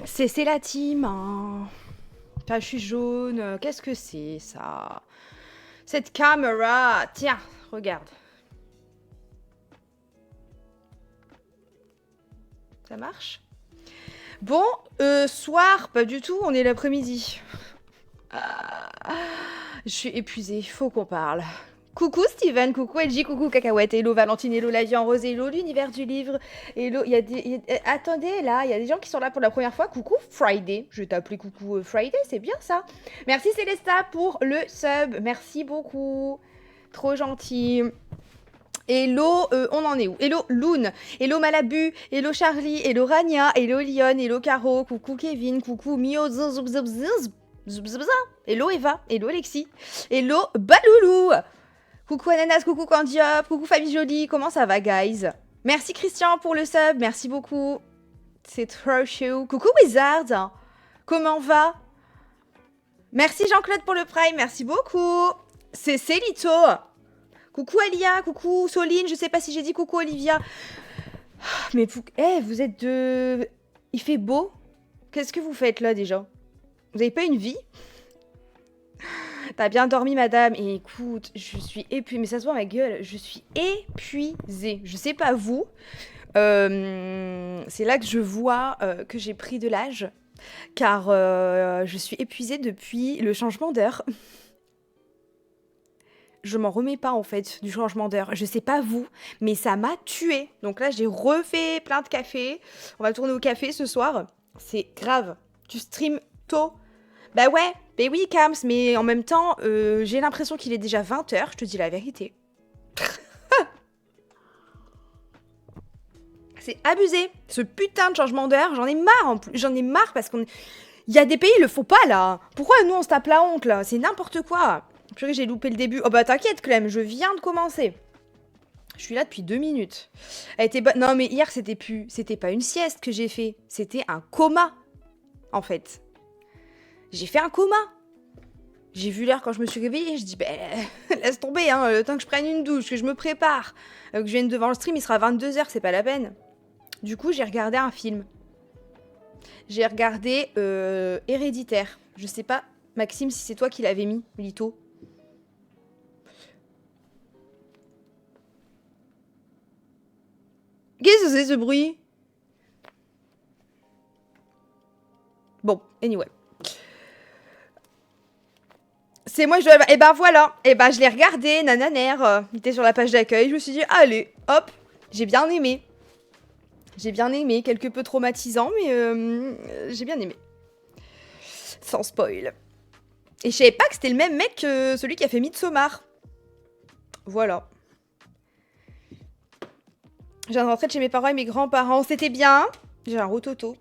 C'est la team, hein. Enfin, je suis jaune. Qu'est-ce que c'est, ça? Cette caméra. Tiens, regarde. Ça marche? Bon, soir, pas du tout. On est l'après-midi. Ah, je suis épuisée. Faut qu'on parle. Coucou Steven, coucou LG, coucou Cacahuète, hello Valentine, hello la vie en rose, hello l'univers du livre, hello, attendez, là, il y a des gens qui sont là pour la première fois, coucou Friday, je vais t'appeler coucou Friday, c'est bien ça. Merci Célesta pour le sub, merci beaucoup, trop gentil. Hello, on en est où? Hello Loon, hello Malabu, hello Charlie, hello Rania, hello Lyon, hello Caro, coucou Kevin, coucou Mio, hello Eva, hello Alexis, hello Baloulou. Coucou Ananas, coucou Candiop, coucou Famille Jolie, comment ça va guys? Merci Christian pour le sub, merci beaucoup. C'est trop chaud. Coucou Wizard, comment va? Merci Jean-Claude pour le prime, merci beaucoup. C'est Célito. Coucou Alia, coucou Soline, je sais pas si j'ai dit coucou Olivia. Mais vous êtes de... Il fait beau? Qu'est-ce que vous faites là déjà? Vous avez pas une vie? T'as bien dormi, madame? Et écoute, je suis épuisée. Mais ça se voit ma gueule. Je suis épuisée. Je sais pas vous. C'est là que je vois que j'ai pris de l'âge. Car je suis épuisée depuis le changement d'heure. Je m'en remets pas en fait du changement d'heure. Je sais pas vous, mais ça m'a tuée. Donc là, j'ai refait plein de café. On va tourner au café ce soir. C'est grave. Tu stream tôt. Bah ouais, bah oui, Kams, mais en même temps, j'ai l'impression qu'il est déjà 20h, je te dis la vérité. C'est abusé. Ce putain de changement d'heure, j'en ai marre en plus. J'en ai marre parce qu'on... Il y a des pays, ils le font pas, là. Pourquoi nous, on se tape la honte, là? C'est n'importe quoi. Purée, j'ai loupé le début. Oh bah t'inquiète, Clem, je viens de commencer. Je suis là depuis 2 minutes. Elle était bonne. Non, mais hier, c'était pas une sieste que j'ai fait. C'était un coma, en fait. J'ai fait un coma. J'ai vu l'heure quand je me suis réveillée, je dis, ben, laisse tomber, hein, le temps que je prenne une douche, que je me prépare, que je vienne devant le stream, il sera 22h, c'est pas la peine. Du coup, j'ai regardé un film. J'ai regardé Héréditaire. Je sais pas, Maxime, si c'est toi qui l'avais mis, Lito. Qu'est-ce que c'est ce bruit? Bon, anyway. C'est moi, je dois... Et ben voilà, et ben je l'ai regardé, nananer, il était sur la page d'accueil, je me suis dit, allez, hop, j'ai bien aimé. J'ai bien aimé, quelque peu traumatisant, mais j'ai bien aimé. Sans spoil. Et je savais pas que c'était le même mec que celui qui a fait Midsommar. Voilà. Je viens de rentrer de chez mes parents et mes grands-parents, c'était bien. J'ai un rototo.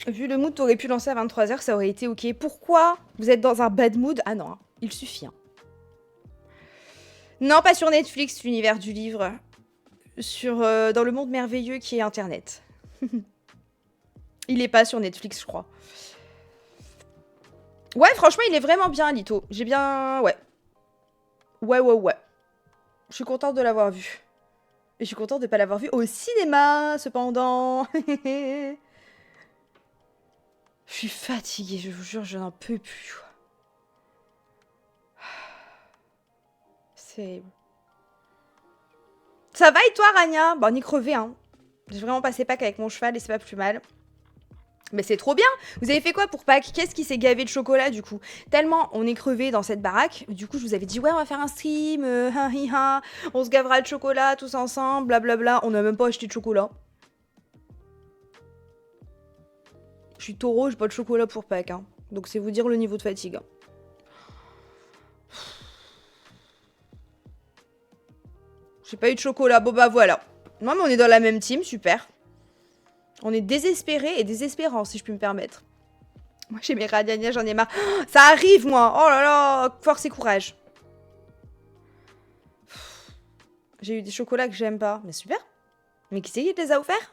Vu le mood, t'aurais pu lancer à 23h, ça aurait été ok. Pourquoi vous êtes dans un bad mood? Ah non, il suffit. Hein. Non, pas sur Netflix, l'univers du livre. Dans le monde merveilleux qui est Internet. Il est pas sur Netflix, je crois. Ouais, franchement, il est vraiment bien, Lito. J'ai bien... Ouais. Ouais. Je suis contente de l'avoir vu. Et je suis contente de pas l'avoir vu au cinéma, cependant. Je suis fatiguée, je vous jure, je n'en peux plus. C'est... Ça va et toi, Rania? Bon, on y crevait, hein. J'ai vraiment passé Pâques avec mon cheval et c'est pas plus mal. Mais c'est trop bien. Vous avez fait quoi pour Pâques? Qu'est-ce qui s'est gavé de chocolat, du coup? Tellement on est crevé dans cette baraque. Du coup, je vous avais dit, ouais, on va faire un stream. On se gavera de chocolat tous ensemble, blablabla. On n'a même pas acheté de chocolat. Je suis taureau, j'ai pas de chocolat pour Pâques. Hein. Donc c'est vous dire le niveau de fatigue. Hein. J'ai pas eu de chocolat. Bon bah voilà. Non mais on est dans la même team, super. On est désespérés et désespérants, si je puis me permettre. Moi j'ai mes radiania, j'en ai marre. Oh, ça arrive moi. Oh là là, force et courage. J'ai eu des chocolats que j'aime pas. Mais super. Mais qui c'est qui te les a offerts?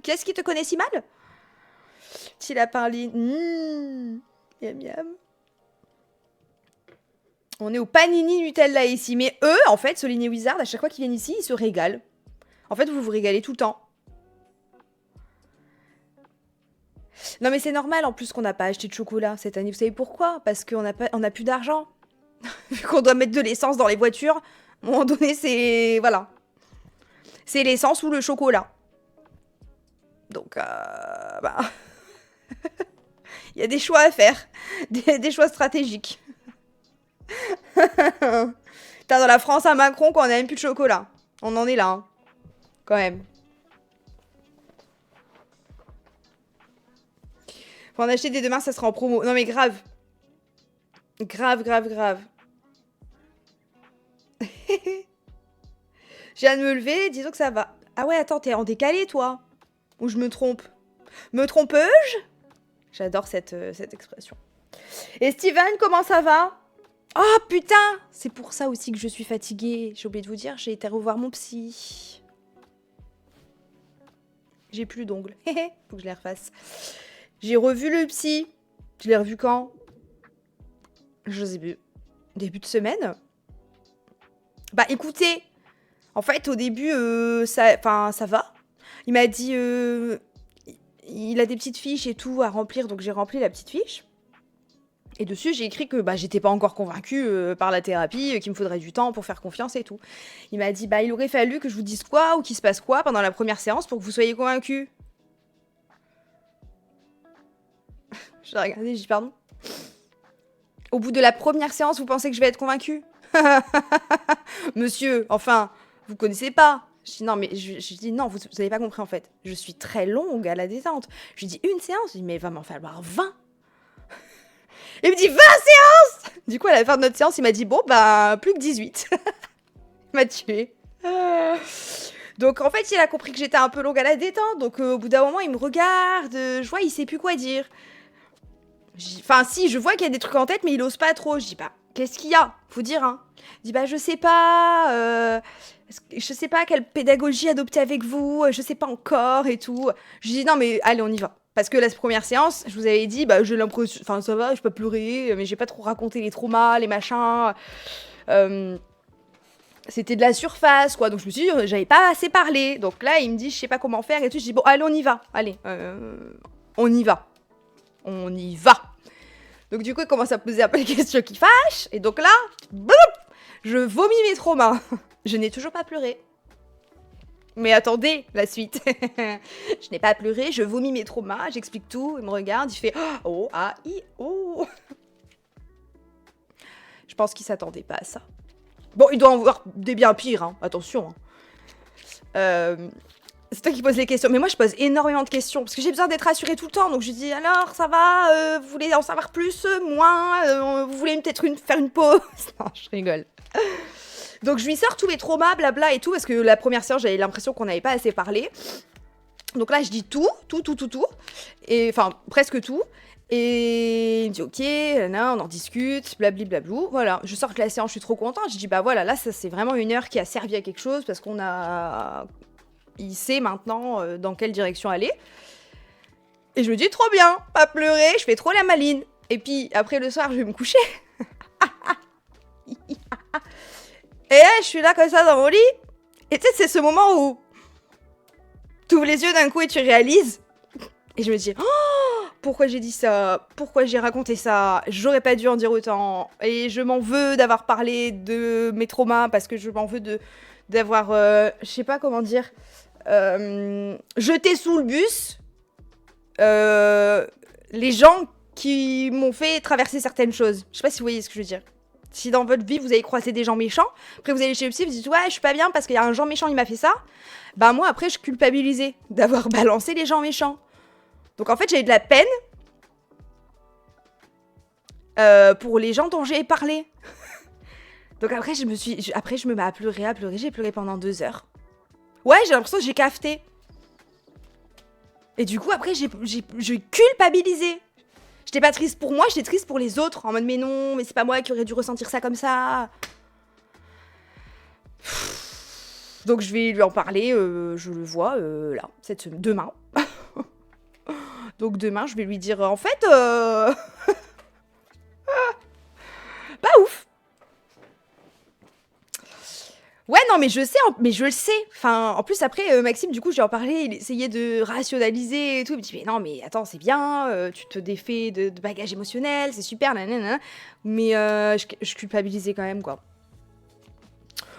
Qu'est-ce qui te connaît si mal? Petit lapin lit. Miam miam. On est au panini Nutella ici. Mais eux, en fait, Soline et Wizard, à chaque fois qu'ils viennent ici, ils se régalent. En fait, vous vous régalez tout le temps. Non mais c'est normal en plus qu'on n'a pas acheté de chocolat cette année. Vous savez pourquoi? Parce qu'on a plus d'argent. Vu qu'on doit mettre de l'essence dans les voitures, à un moment donné c'est... Voilà. C'est l'essence ou le chocolat. Donc, bah... Il y a des choix à faire. Des choix stratégiques. T'as dans la France à Macron quand on a même plus de chocolat. On en est là, hein. Quand même. Faut en acheter dès demain, ça sera en promo. Non mais grave. Grave, grave, grave. Je viens de me lever, disons que ça va. Ah ouais, attends, t'es en décalé, toi? Ou je me trompe? Me trompe-je? J'adore cette expression. Et Steven, comment ça va? Oh putain! C'est pour ça aussi que je suis fatiguée. J'ai oublié de vous dire, j'ai été revoir mon psy. J'ai plus d'ongles. Faut que je les refasse. J'ai revu le psy. Je l'ai revu quand? Je sais plus. Début de semaine? Bah écoutez, en fait au début ça va. Il m'a dit il a des petites fiches et tout à remplir, donc j'ai rempli la petite fiche. Et dessus j'ai écrit que bah j'étais pas encore convaincue par la thérapie, qu'il me faudrait du temps pour faire confiance et tout. Il m'a dit bah il aurait fallu que je vous dise quoi ou qu'il se passe quoi pendant la première séance pour que vous soyez convaincue. Je l'ai regardé, j'ai dit pardon. Au bout de la première séance, vous pensez que je vais être convaincue? Monsieur, enfin, vous connaissez pas. Je dis non, mais je dis non, vous avez pas compris en fait. Je suis très longue à la détente. Je lui dis une séance, je dis mais il va m'en falloir 20. Il me dit 20 séances. Du coup, à la fin de notre séance, il m'a dit bon, bah, plus que 18. Il m'a tué. Donc en fait, il a compris que j'étais un peu longue à la détente. Donc au bout d'un moment, il me regarde. Je vois, il sait plus quoi dire. Enfin, si, je vois qu'il y a des trucs en tête, mais il ose pas trop. Je dis, bah, qu'est-ce qu'il y a? Faut dire, hein. Il dit, bah, je sais pas quelle pédagogie adopter avec vous, je sais pas encore et tout. Je dis, non, mais allez, on y va. Parce que la première séance, je vous avais dit, bah, j'ai l'impression, enfin, ça va, je peux pas pleurer, mais j'ai pas trop raconté les traumas, les machins. C'était de la surface, quoi. Donc je me suis dit, j'avais pas assez parlé. Donc là, il me dit, je sais pas comment faire et tout. Je dis, bon, allez, on y va. Allez, on y va. On y va. Donc du coup, il commence à poser un peu les questions qui fâchent. Et donc là, boum, je vomis mes traumas. Je n'ai toujours pas pleuré. Mais attendez, la suite. Je n'ai pas pleuré, je vomis mes traumas, j'explique tout. Il me regarde, il fait oh, ah, i, oh. Je pense qu'il s'attendait pas à ça. Bon, il doit en voir des bien pires, hein. Attention. Hein. C'est toi qui poses les questions. Mais moi, je pose énormément de questions. Parce que j'ai besoin d'être rassurée tout le temps. Donc, je dis, alors, ça va? Vous voulez en savoir plus? Moins? Vous voulez peut-être faire une pause? Non, je rigole. Donc, je lui sors tous les traumas, blabla et tout. Parce que la première séance, j'avais l'impression qu'on n'avait pas assez parlé. Donc là, je dis tout. Et, enfin, presque tout. Et il me dit, ok, là, on en discute, blabli. Voilà, je sors de la séance, je suis trop contente. Je dis, bah voilà, là, ça, c'est vraiment une heure qui a servi à quelque chose. Parce qu'on a... Il sait maintenant dans quelle direction aller. Et je me dis, trop bien, pas pleurer, je fais trop la maline. Et puis, après le soir, je vais me coucher. Et là, je suis là comme ça dans mon lit. Et tu sais, c'est ce moment où tu ouvres les yeux d'un coup et tu réalises. Et je me dis, oh, pourquoi j'ai dit ça? Pourquoi j'ai raconté ça? J'aurais pas dû en dire autant. Et je m'en veux d'avoir parlé de mes traumas parce que je m'en veux d'avoir, je sais pas comment dire... jeter sous le bus les gens qui m'ont fait traverser certaines choses. Je sais pas si vous voyez ce que je veux dire. Si dans votre vie vous avez croisé des gens méchants, après vous allez chez le psy, vous dites ouais je suis pas bien parce qu'il y a un gens méchant il m'a fait ça. Bah moi après je culpabilisais d'avoir balancé les gens méchants. Donc en fait j'avais de la peine pour les gens dont j'ai parlé. Donc après je me mets à pleurer, j'ai pleuré pendant 2 heures. Ouais, j'ai l'impression que j'ai cafeté. Et du coup, après, j'ai culpabilisé. J'étais pas triste pour moi, j'étais triste pour les autres. En mode, mais non, mais c'est pas moi qui aurais dû ressentir ça comme ça. Donc, je vais lui en parler. Je le vois là, demain. Donc, demain, je vais lui dire, en fait, pas ouf. Ouais, non, mais je sais, mais je le sais. Enfin, en plus, après, Maxime, du coup, j'ai en parlé, il essayait de rationaliser et tout. Il me dit, mais non, mais attends, c'est bien, tu te défais de bagages émotionnels, c'est super, nanana. Mais je culpabilisais quand même, quoi.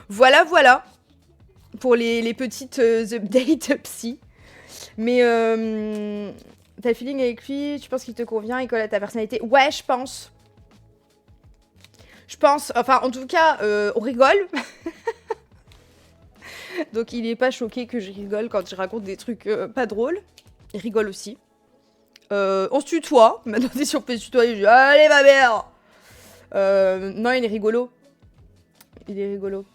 Voilà, voilà. Pour les petites updates psy. Mais t'as le feeling avec lui, tu penses qu'il te convient, il colle à ta personnalité? Ouais, je pense. Je pense, enfin, en tout cas, on rigole. Donc il est pas choqué que je rigole quand je raconte des trucs pas drôles. Il rigole aussi. On se tutoie. Maintenant, si on peut se tutoyer, je dis allez ma mère. Non, il est rigolo. Il est rigolo.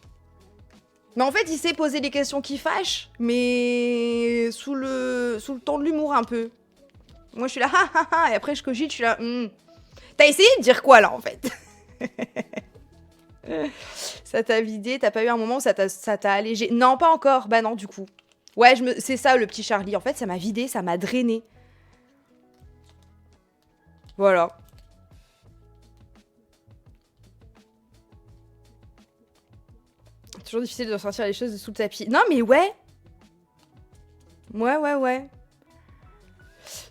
Mais en fait, il sait poser les questions qui fâchent, mais sous le ton de l'humour un peu. Moi, je suis là, ha ha ha, et après, je cogite, je suis là, T'as essayé de dire quoi là en fait? Ça t'a vidé, t'as pas eu un moment où ça t'a allégé? Non, pas encore. Bah non, du coup. Ouais, c'est ça le petit Charlie. En fait, ça m'a vidé, ça m'a drainé. Voilà. Toujours difficile de sortir les choses de sous le tapis. Non, mais ouais. Ouais, ouais, ouais.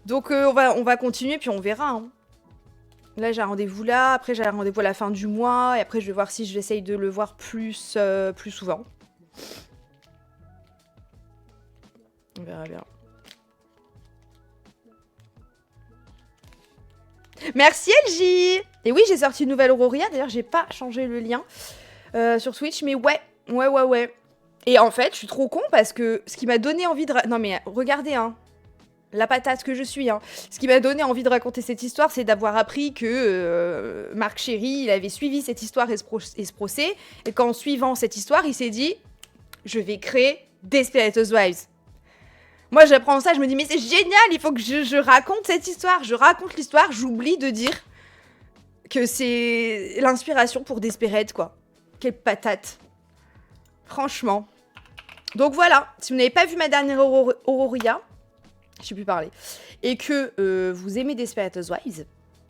Donc, on va continuer, puis on verra. Hein. Là, j'ai un rendez-vous là. Après, j'ai un rendez-vous à la fin du mois. Et après, je vais voir si j'essaye de le voir plus souvent. On verra bien. Merci LJ. Et oui, j'ai sorti une nouvelle Auroria. D'ailleurs, j'ai pas changé le lien sur Twitch. Mais ouais. Et en fait, je suis trop con parce que ce qui m'a donné envie de... Non mais regardez, hein. La patate que je suis, hein. Ce qui m'a donné envie de raconter cette histoire, c'est d'avoir appris que Marc Chéry, il avait suivi cette histoire et ce procès. Et qu'en suivant cette histoire, il s'est dit, je vais créer Desperate Housewives. Moi, j'apprends ça, je me dis, mais c'est génial, il faut que je raconte cette histoire. Je raconte l'histoire, j'oublie de dire que c'est l'inspiration pour Desperate, quoi. Quelle patate. Franchement. Donc voilà, si vous n'avez pas vu ma dernière Auroria, je sais plus parler, et que vous aimez Desperate Housewives,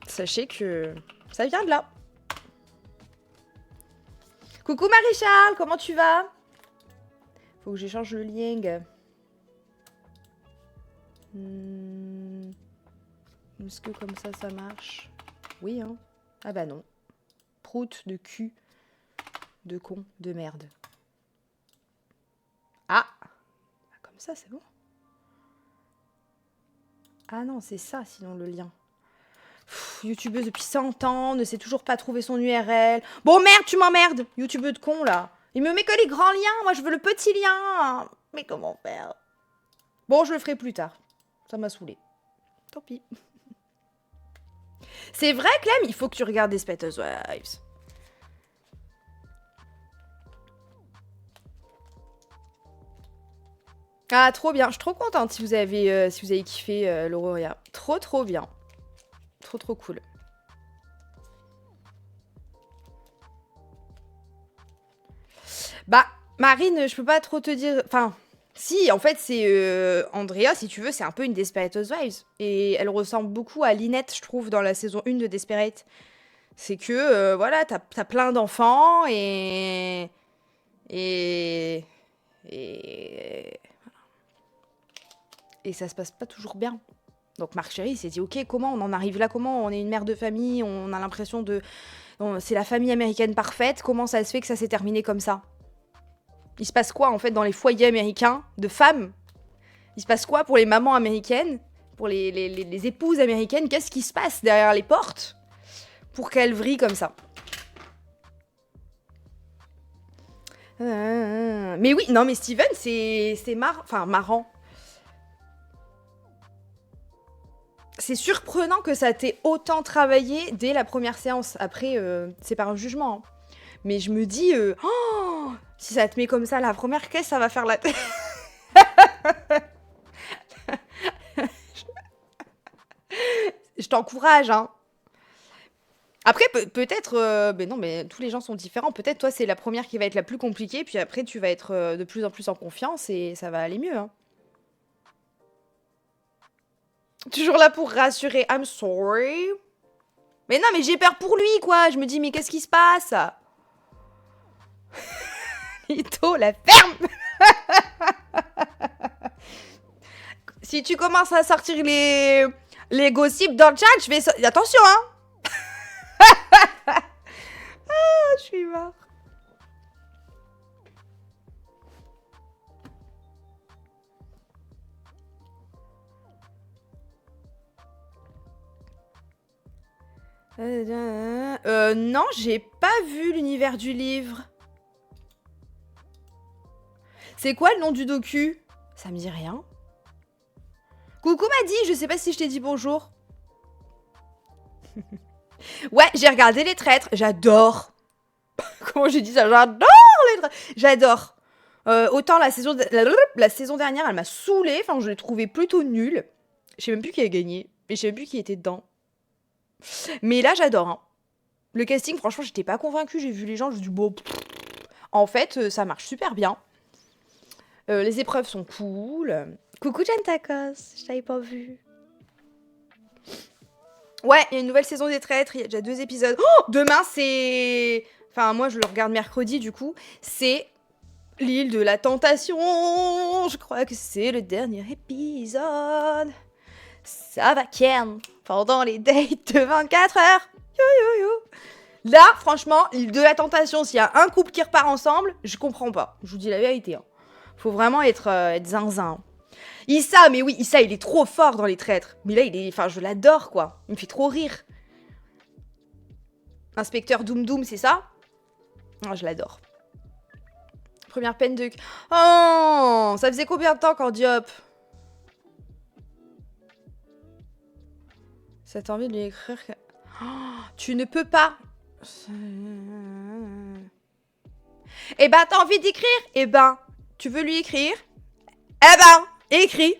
sachez que ça vient de là. Coucou Marie-Charles, comment tu vas? Faut que j'échange le lien. Est-ce que comme ça marche? Oui, hein. Ah bah non. Prout de cul. De con, de merde. Ah! Comme ça, c'est bon. Ah non, c'est ça, sinon, le lien. YouTubeuse depuis 100 ans, ne sait toujours pas trouver son URL. Bon, merde, tu m'emmerdes! YouTubeuse de con, là. Il me met que les grands liens, moi, je veux le petit lien. Mais comment faire? Bon, je le ferai plus tard. Ça m'a saoulé. Tant pis. C'est vrai, Clem, il faut que tu regardes Desperate Housewives. Ah, trop bien. Je suis trop contente si vous avez kiffé l'Auroria. Trop bien. Trop cool. Bah, Marine, je peux pas trop te dire... Enfin, si, en fait, c'est... Andrea, si tu veux, c'est un peu une Desperate Housewives. Et elle ressemble beaucoup à Lynette, je trouve, dans la saison 1 de Desperate. C'est que, voilà, t'as plein d'enfants et... Et ça se passe pas toujours bien. Donc Marc Chéry s'est dit, ok, comment on en arrive là? Comment on est une mère de famille? On a l'impression de... C'est la famille américaine parfaite. Comment ça se fait que ça s'est terminé comme ça? Il se passe quoi, en fait, dans les foyers américains de femmes? Il se passe quoi pour les mamans américaines? Pour les épouses américaines? Qu'est-ce qui se passe derrière les portes pour qu'elles vrillent comme ça? Mais oui, non, mais Steven, c'est marrant. C'est surprenant que ça t'ait autant travaillé dès la première séance. Après, c'est pas un jugement. Hein. Mais je me dis, oh, si ça te met comme ça la première, qu'est-ce que ça va faire la tête? Je t'encourage, hein. Après, peut-être... mais non, mais tous les gens sont différents. Peut-être, toi, c'est la première qui va être la plus compliquée. Puis après, tu vas être de plus en plus en confiance et ça va aller mieux, hein. Toujours là pour rassurer. I'm sorry. Mais non, mais j'ai peur pour lui, quoi. Je me dis, mais qu'est-ce qui se passe? Ito, la ferme. Si tu commences à sortir les gossips dans le chat, je vais... Attention, hein. Ah, je suis mort. Non, j'ai pas vu l'univers du livre. C'est quoi le nom du docu? Ça me dit rien. Coucou m'a dit, je sais pas si je t'ai dit bonjour. Ouais, j'ai regardé Les Traîtres, j'adore. Comment j'ai dit ça? J'adore Les Traîtres. J'adore. Autant la saison dernière, elle m'a saoulée, enfin je l'ai trouvée plutôt nulle. Je sais même plus qui a gagné, et je sais même plus qui était dedans. Mais là, j'adore. Hein. Le casting, franchement, j'étais pas convaincue. J'ai vu les gens, je me suis dit, bon, en fait, ça marche super bien. Les épreuves sont cool. Coucou Gentakos, je t'avais pas vu. Ouais, il y a une nouvelle saison des Traîtres, il y a déjà 2 épisodes. Oh, demain, c'est... Enfin, moi, je le regarde mercredi, du coup. C'est l'île de la tentation. Je crois que c'est le dernier épisode. Ça va ken pendant les dates de 24 heures. Yo yo yo. Là, franchement, l'île de la tentation, s'il y a un couple qui repart ensemble, je comprends pas. Je vous dis la vérité. Hein. Faut vraiment être zinzin. Issa, mais oui, Issa, il est trop fort dans Les Traîtres. Mais là, il est... Enfin, je l'adore, quoi. Il me fait trop rire. Inspecteur Doom Doom, c'est ça? Oh, je l'adore. Première peine de... Oh, ça faisait combien de temps, Cordiop? Ça t'a envie de lui écrire... Oh, tu ne peux pas. Eh ben, t'as envie d'écrire? Eh ben, tu veux lui écrire? Eh ben, écris.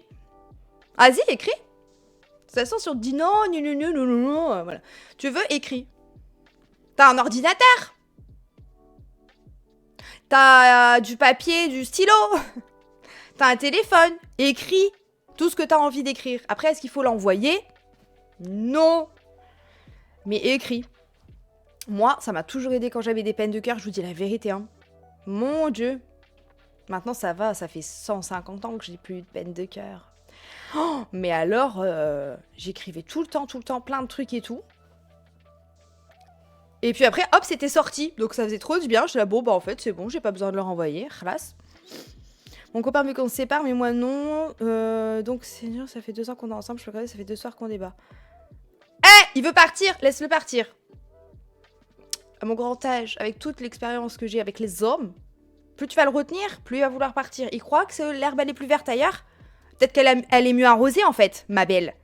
Vas-y, écris. De toute façon, si on te dit non, non, non, non, non, non, voilà. Tu veux, écris. T'as un ordinateur. T'as du papier, du stylo. T'as un téléphone. Écris tout ce que t'as envie d'écrire. Après, est-ce qu'il faut l'envoyer? Non. Mais écris. Moi, ça m'a toujours aidé quand j'avais des peines de cœur, je vous dis la vérité. Hein. Mon Dieu. Maintenant, ça va, ça fait 150 ans que j'ai plus de peine de cœur. Oh, mais alors, j'écrivais tout le temps, plein de trucs et tout. Et puis après, hop, c'était sorti. Donc ça faisait trop du bien. Je suis là, bon, bah en fait, c'est bon, j'ai pas besoin de le renvoyer. Khlas. Mon copain veut qu'on se sépare, mais moi non. Donc, Seigneur, ça fait 2 ans qu'on est ensemble. Je peux regarder, ça fait 2 soirs qu'on débat. Il veut partir, laisse-le partir. À mon grand âge, avec toute l'expérience que j'ai avec les hommes, plus tu vas le retenir, plus il va vouloir partir. Il croit que l'herbe elle est plus verte ailleurs. Peut-être qu'elle est mieux arrosée en fait, ma belle.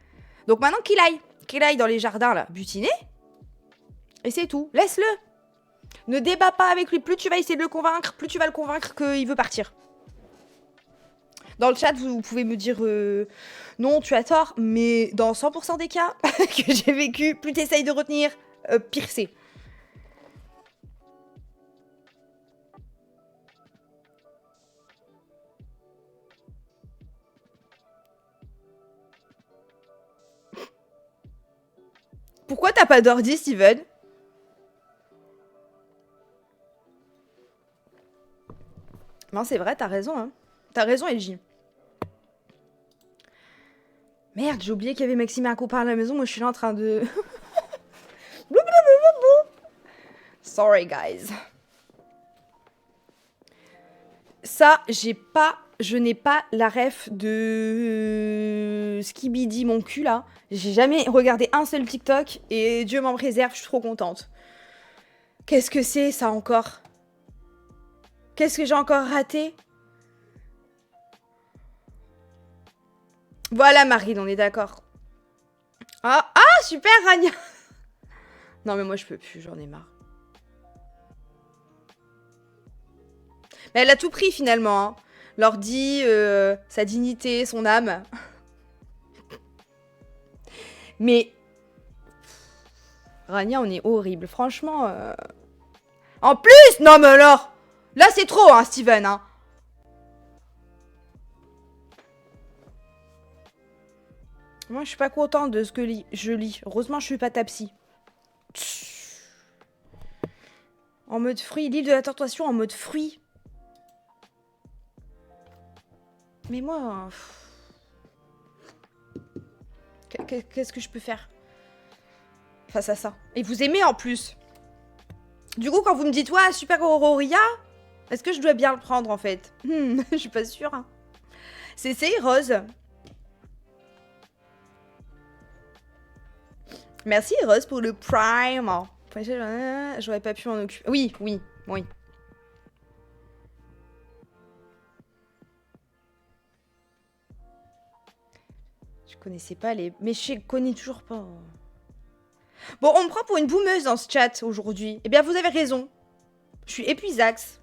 Donc maintenant qu'il aille dans les jardins là, butiner. Et c'est tout, laisse-le. Ne débat pas avec lui, plus tu vas essayer de le convaincre, plus tu vas le convaincre qu'il veut partir. Dans le chat, vous pouvez me dire non, tu as tort, mais dans 100% des cas que j'ai vécu, plus tu essayes de retenir, pire c'est. Pourquoi t'as pas d'ordi, Steven? Non, c'est vrai, t'as raison, hein. T'as raison, LJ. Merde, j'ai oublié qu'il y avait Maxime et un copain à la maison. Moi, je suis là en train de... Sorry, guys. Ça, je n'ai pas la ref de Skibidi, mon cul, là. J'ai jamais regardé un seul TikTok et Dieu m'en préserve, je suis trop contente. Qu'est-ce que c'est, ça, encore? Qu'est-ce que j'ai encore raté? Voilà, Marine, on est d'accord. Ah, super, Rania. Non, mais moi, je peux plus, j'en ai marre. Mais elle a tout pris, finalement. Hein. L'ordi, sa dignité, son âme. Mais... Rania, on est horrible. Franchement... En plus! Non, mais alors... Là, c'est trop, hein, Steven, hein. Moi, je suis pas contente de ce que je lis. Heureusement, je suis pas ta psy. En mode fruit. Livre de la tentation en mode fruit. Mais moi... Qu'est-ce que je peux faire face à ça? Et vous aimez en plus. Du coup, quand vous me dites, ouais, Super Auroria, est-ce que je dois bien le prendre en fait? Je suis pas sûre. Hein. C'est Rose. Merci Rose pour le Prime. J'aurais pas pu m'en occuper. Oui. Je connaissais pas les... Mais je connais toujours pas. Bon, on me prend pour une boumeuse dans ce chat aujourd'hui. Eh bien, vous avez raison. Je suis épuisax.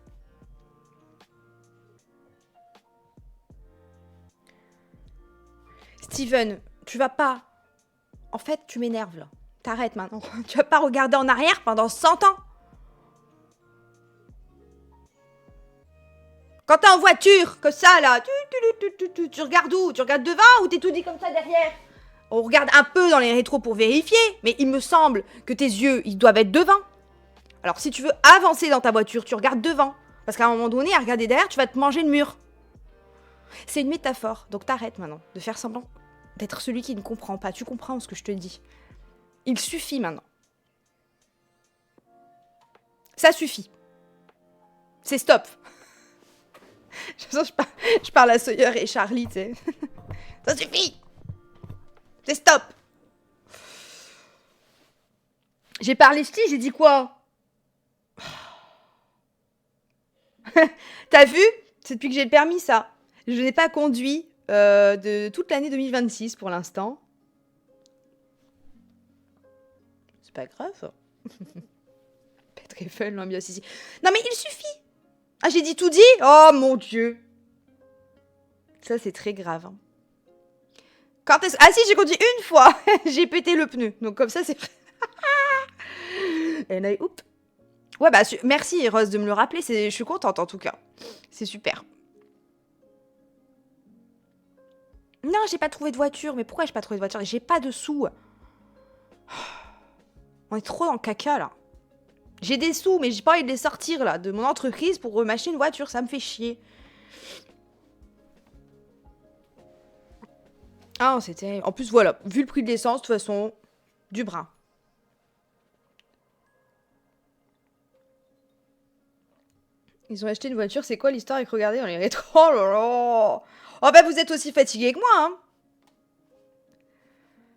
Steven, tu vas pas... En fait, tu m'énerves, là. T'arrêtes maintenant. Tu vas pas regarder en arrière pendant 100 ans. Quand t'es en voiture, que ça, là, tu regardes où? Tu regardes devant ou t'es tout dit comme ça derrière? On regarde un peu dans les rétros pour vérifier, mais il me semble que tes yeux, ils doivent être devant. Alors, si tu veux avancer dans ta voiture, tu regardes devant. Parce qu'à un moment donné, à regarder derrière, tu vas te manger le mur. C'est une métaphore, donc t'arrêtes maintenant de faire semblant d'être celui qui ne comprend pas. Tu comprends ce que je te dis. Il suffit maintenant. Ça suffit. C'est stop. Je parle à Sawyer et Charlie, tu sais. Ça suffit. C'est stop. J'ai parlé ch'ti, j'ai dit quoi? T'as vu? C'est depuis que j'ai le permis, ça. Je n'ai pas conduit de toute l'année 2026 pour l'instant. C'est pas grave. Pas très fun, l'ambiance ici. Non mais il suffit. Ah, j'ai dit tout dit? Oh mon Dieu. Ça, c'est très grave. Hein. Quand est-ce... Ah si, j'ai conduit une fois. J'ai pété le pneu. Donc comme ça, c'est... Et là, oups. Ouais, bah, merci, Rose, de me le rappeler. Je suis contente, en tout cas. C'est super. Non, j'ai pas trouvé de voiture. Mais pourquoi j'ai pas trouvé de voiture? J'ai pas de sous. On est trop dans le caca, là. J'ai des sous, mais j'ai pas envie de les sortir, là, de mon entreprise pour m'acheter une voiture. Ça me fait chier. Ah, c'était... En plus, voilà. Vu le prix de l'essence, de toute façon, du brin. Ils ont acheté une voiture, c'est quoi l'histoire avec regarder dans les rétros? Oh là là. Oh bah vous êtes aussi fatigué que moi, hein.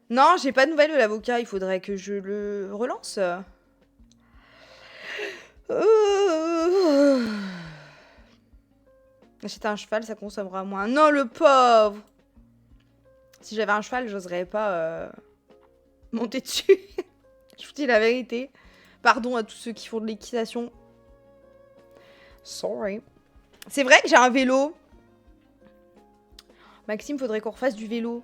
Non, j'ai pas de nouvelles de l'avocat, il faudrait que je le relance. Acheter un cheval, ça consommera moins. Non, le pauvre. Si j'avais un cheval, j'oserais pas monter dessus. Je vous dis la vérité. Pardon à tous ceux qui font de l'équitation. Sorry. C'est vrai que j'ai un vélo. Maxime, faudrait qu'on refasse du vélo.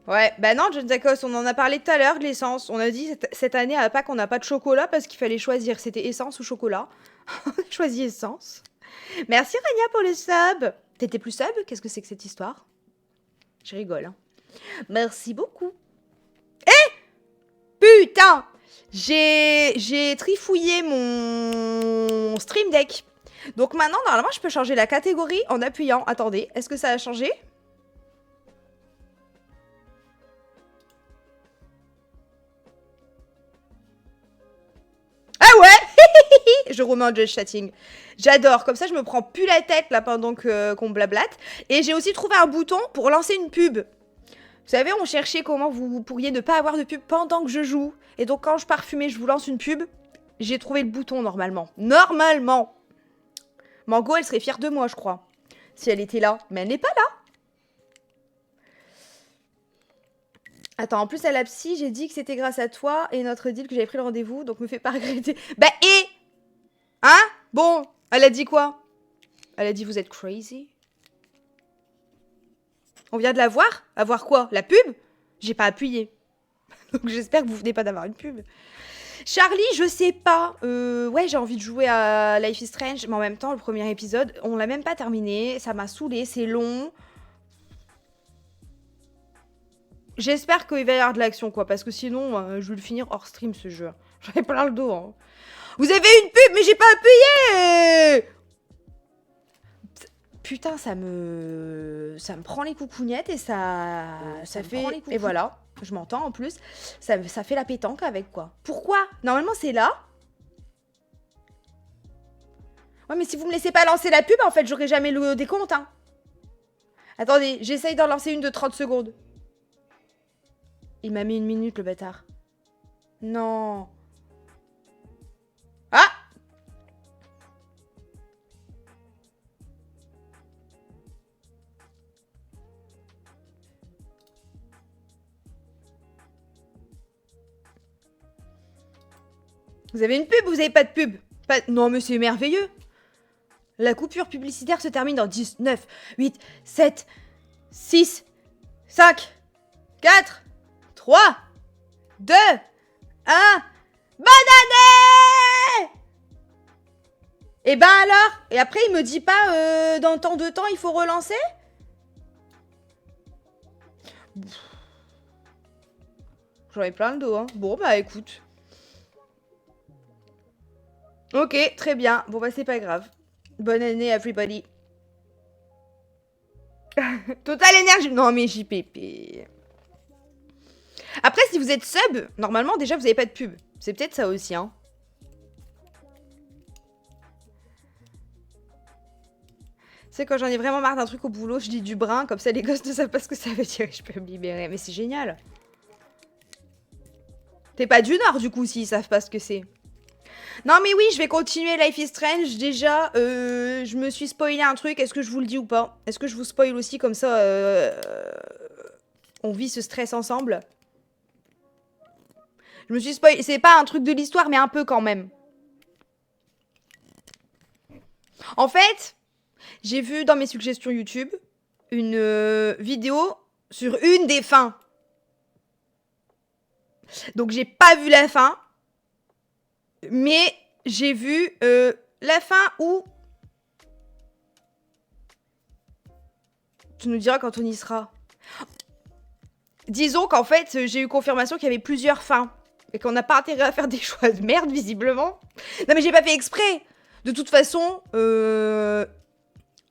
Ouais, bah non, John Zakos, on en a parlé tout à l'heure de l'essence. On a dit cette année à Pâques, on n'a pas de chocolat parce qu'il fallait choisir. C'était essence ou chocolat. On a choisi essence. Merci Rania pour le sub. T'étais plus sub? Qu'est-ce que c'est que cette histoire? Je rigole. Hein. Merci beaucoup. Putain! J'ai trifouillé mon Stream Deck. Donc maintenant, normalement, je peux changer la catégorie en appuyant. Attendez, est-ce que ça a changé? Ah ouais. Je remets en judge chatting. J'adore, comme ça je me prends plus la tête là pendant qu'on blablate. Et j'ai aussi trouvé un bouton pour lancer une pub. Vous savez, on cherchait comment vous pourriez ne pas avoir de pub pendant que je joue. Et donc quand je pars fumer, je vous lance une pub. J'ai trouvé le bouton normalement. Normalement. Mango, elle serait fière de moi, je crois. Si elle était là. Mais elle n'est pas là. Attends, en plus à la psy, j'ai dit que c'était grâce à toi et notre deal que j'avais pris le rendez-vous, donc me fais pas regretter. Bah et hein? Bon, elle a dit quoi? Elle a dit vous êtes crazy. On vient de la voir? À voir quoi? La pub? J'ai pas appuyé. Donc j'espère que vous venez pas d'avoir une pub. Charlie, je sais pas. Ouais, j'ai envie de jouer à Life is Strange, mais en même temps, le premier épisode, on l'a même pas terminé. Ça m'a saoulé, c'est long. J'espère qu'il va y avoir de l'action, quoi, parce que sinon, je vais le finir hors stream, ce jeu. J'en ai plein le dos, hein. Vous avez une pub, mais j'ai pas appuyé. Putain, ça me prend les coucougnettes et ça fait... Et voilà, je m'entends en plus. Ça fait la pétanque avec, quoi. Pourquoi? Normalement, c'est là. Ouais, mais si vous me laissez pas lancer la pub, en fait, j'aurai jamais le décompte, hein. Attendez, j'essaye d'en lancer une de 30 secondes. Il m'a mis 1 minute, le bâtard. Non. Ah! Vous avez une pub ou vous avez pas de pub? Non, mais c'est merveilleux. La coupure publicitaire se termine dans 10, 9, 8, 7, 6, 5, 4, 3, 2, 1. Bonne année! Et ben alors? Et après, il me dit pas dans tant de temps, il faut relancer? J'en ai plein le dos, hein. Bon, bah écoute. Ok, très bien. Bon, bah c'est pas grave. Bonne année, everybody. Total énergie. Non, mais JPP. Après, si vous êtes sub, normalement, déjà, vous avez pas de pub. C'est peut-être ça aussi, hein. C'est quand j'en ai vraiment marre d'un truc au boulot, je dis du brin, comme ça les gosses ne savent pas ce que ça veut dire et je peux me libérer. Mais c'est génial. T'es pas du Nord, du coup, s'ils savent pas ce que c'est. Non, mais oui, je vais continuer Life is Strange. Déjà, je me suis spoilé un truc. Est-ce que je vous le dis ou pas? Est-ce que je vous spoil aussi, comme ça, on vit ce stress ensemble? Je me suis spoilé. C'est pas un truc de l'histoire, mais un peu quand même. En fait, j'ai vu dans mes suggestions YouTube une vidéo sur une des fins. Donc j'ai pas vu la fin, mais j'ai vu la fin où... Tu nous diras quand on y sera. Disons qu'en fait, j'ai eu confirmation qu'il y avait plusieurs fins. Et qu'on n'a pas intérêt à faire des choix de merde, visiblement. Non mais j'ai pas fait exprès. De toute façon,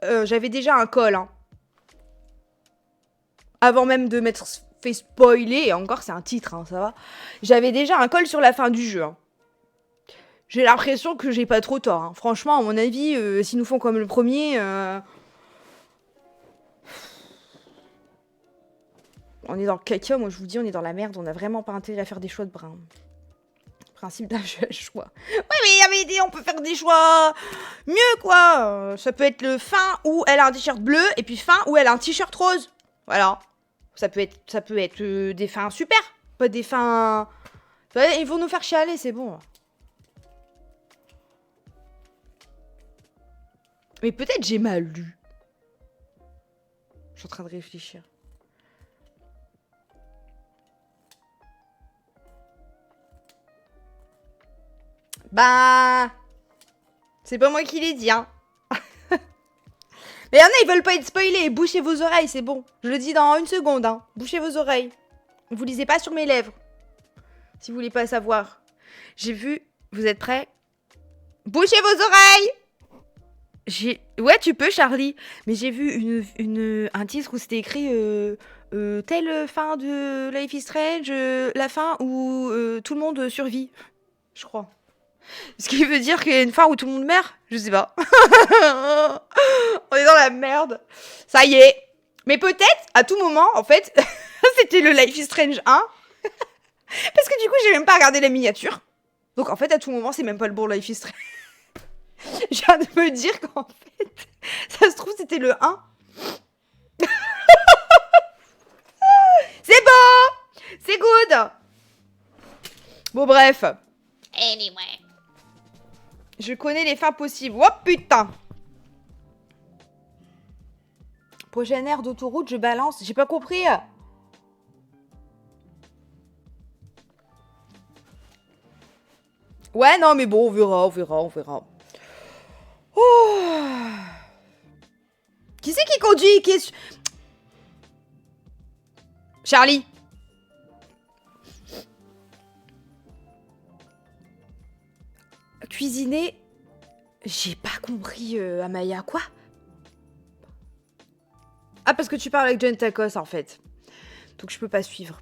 j'avais déjà un call. Hein. Avant même de m'être fait spoiler, et encore c'est un titre, hein, ça va. J'avais déjà un call sur la fin du jeu. Hein. J'ai l'impression que j'ai pas trop tort. Hein. Franchement, à mon avis, s'ils nous font comme le premier... On est dans le caca, moi je vous dis, on est dans la merde, on a vraiment pas intérêt à faire des choix de brin. Principe d'un jeu à choix. Ouais, mais on peut faire des choix mieux, quoi. Ça peut être le fin où elle a un t-shirt bleu, et puis fin où elle a un t-shirt rose. Voilà. Ça peut être des fins super, pas des fins... Ils vont nous faire chialer, c'est bon. Mais peut-être j'ai mal lu. Je suis en train de réfléchir. Bah... C'est pas moi qui l'ai dit, hein. Mais y'en a, ils veulent pas être spoilés. Bouchez vos oreilles, c'est bon. Je le dis dans 1 seconde, hein. Bouchez vos oreilles. Vous lisez pas sur mes lèvres. Si vous voulez pas savoir. J'ai vu... Vous êtes prêts? Bouchez vos oreilles! Ouais, tu peux, Charlie. Mais j'ai vu un titre où c'était écrit... telle fin de Life is Strange, la fin où tout le monde survit. Je crois. Ce qui veut dire qu'il y a une fin où tout le monde meurt? Je sais pas. On est dans la merde. Ça y est. Mais peut-être, à tout moment, en fait, c'était le Life is Strange 1. Parce que du coup, j'ai même pas regardé la miniature. Donc en fait, à tout moment, c'est même pas le bon Life is Strange. Je viens de me dire qu'en fait, ça se trouve, c'était le 1. C'est beau! C'est good! Bon, bref. Anyway. Je connais les fins possibles. Oh putain! Prochaine aire d'autoroute, je balance. J'ai pas compris. Ouais, non, mais bon, on verra. Oh. Qui c'est qui conduit? Charlie. Cuisiner... J'ai pas compris, Amaya, quoi? Ah, parce que tu parles avec John Tacos, en fait. Donc je peux pas suivre.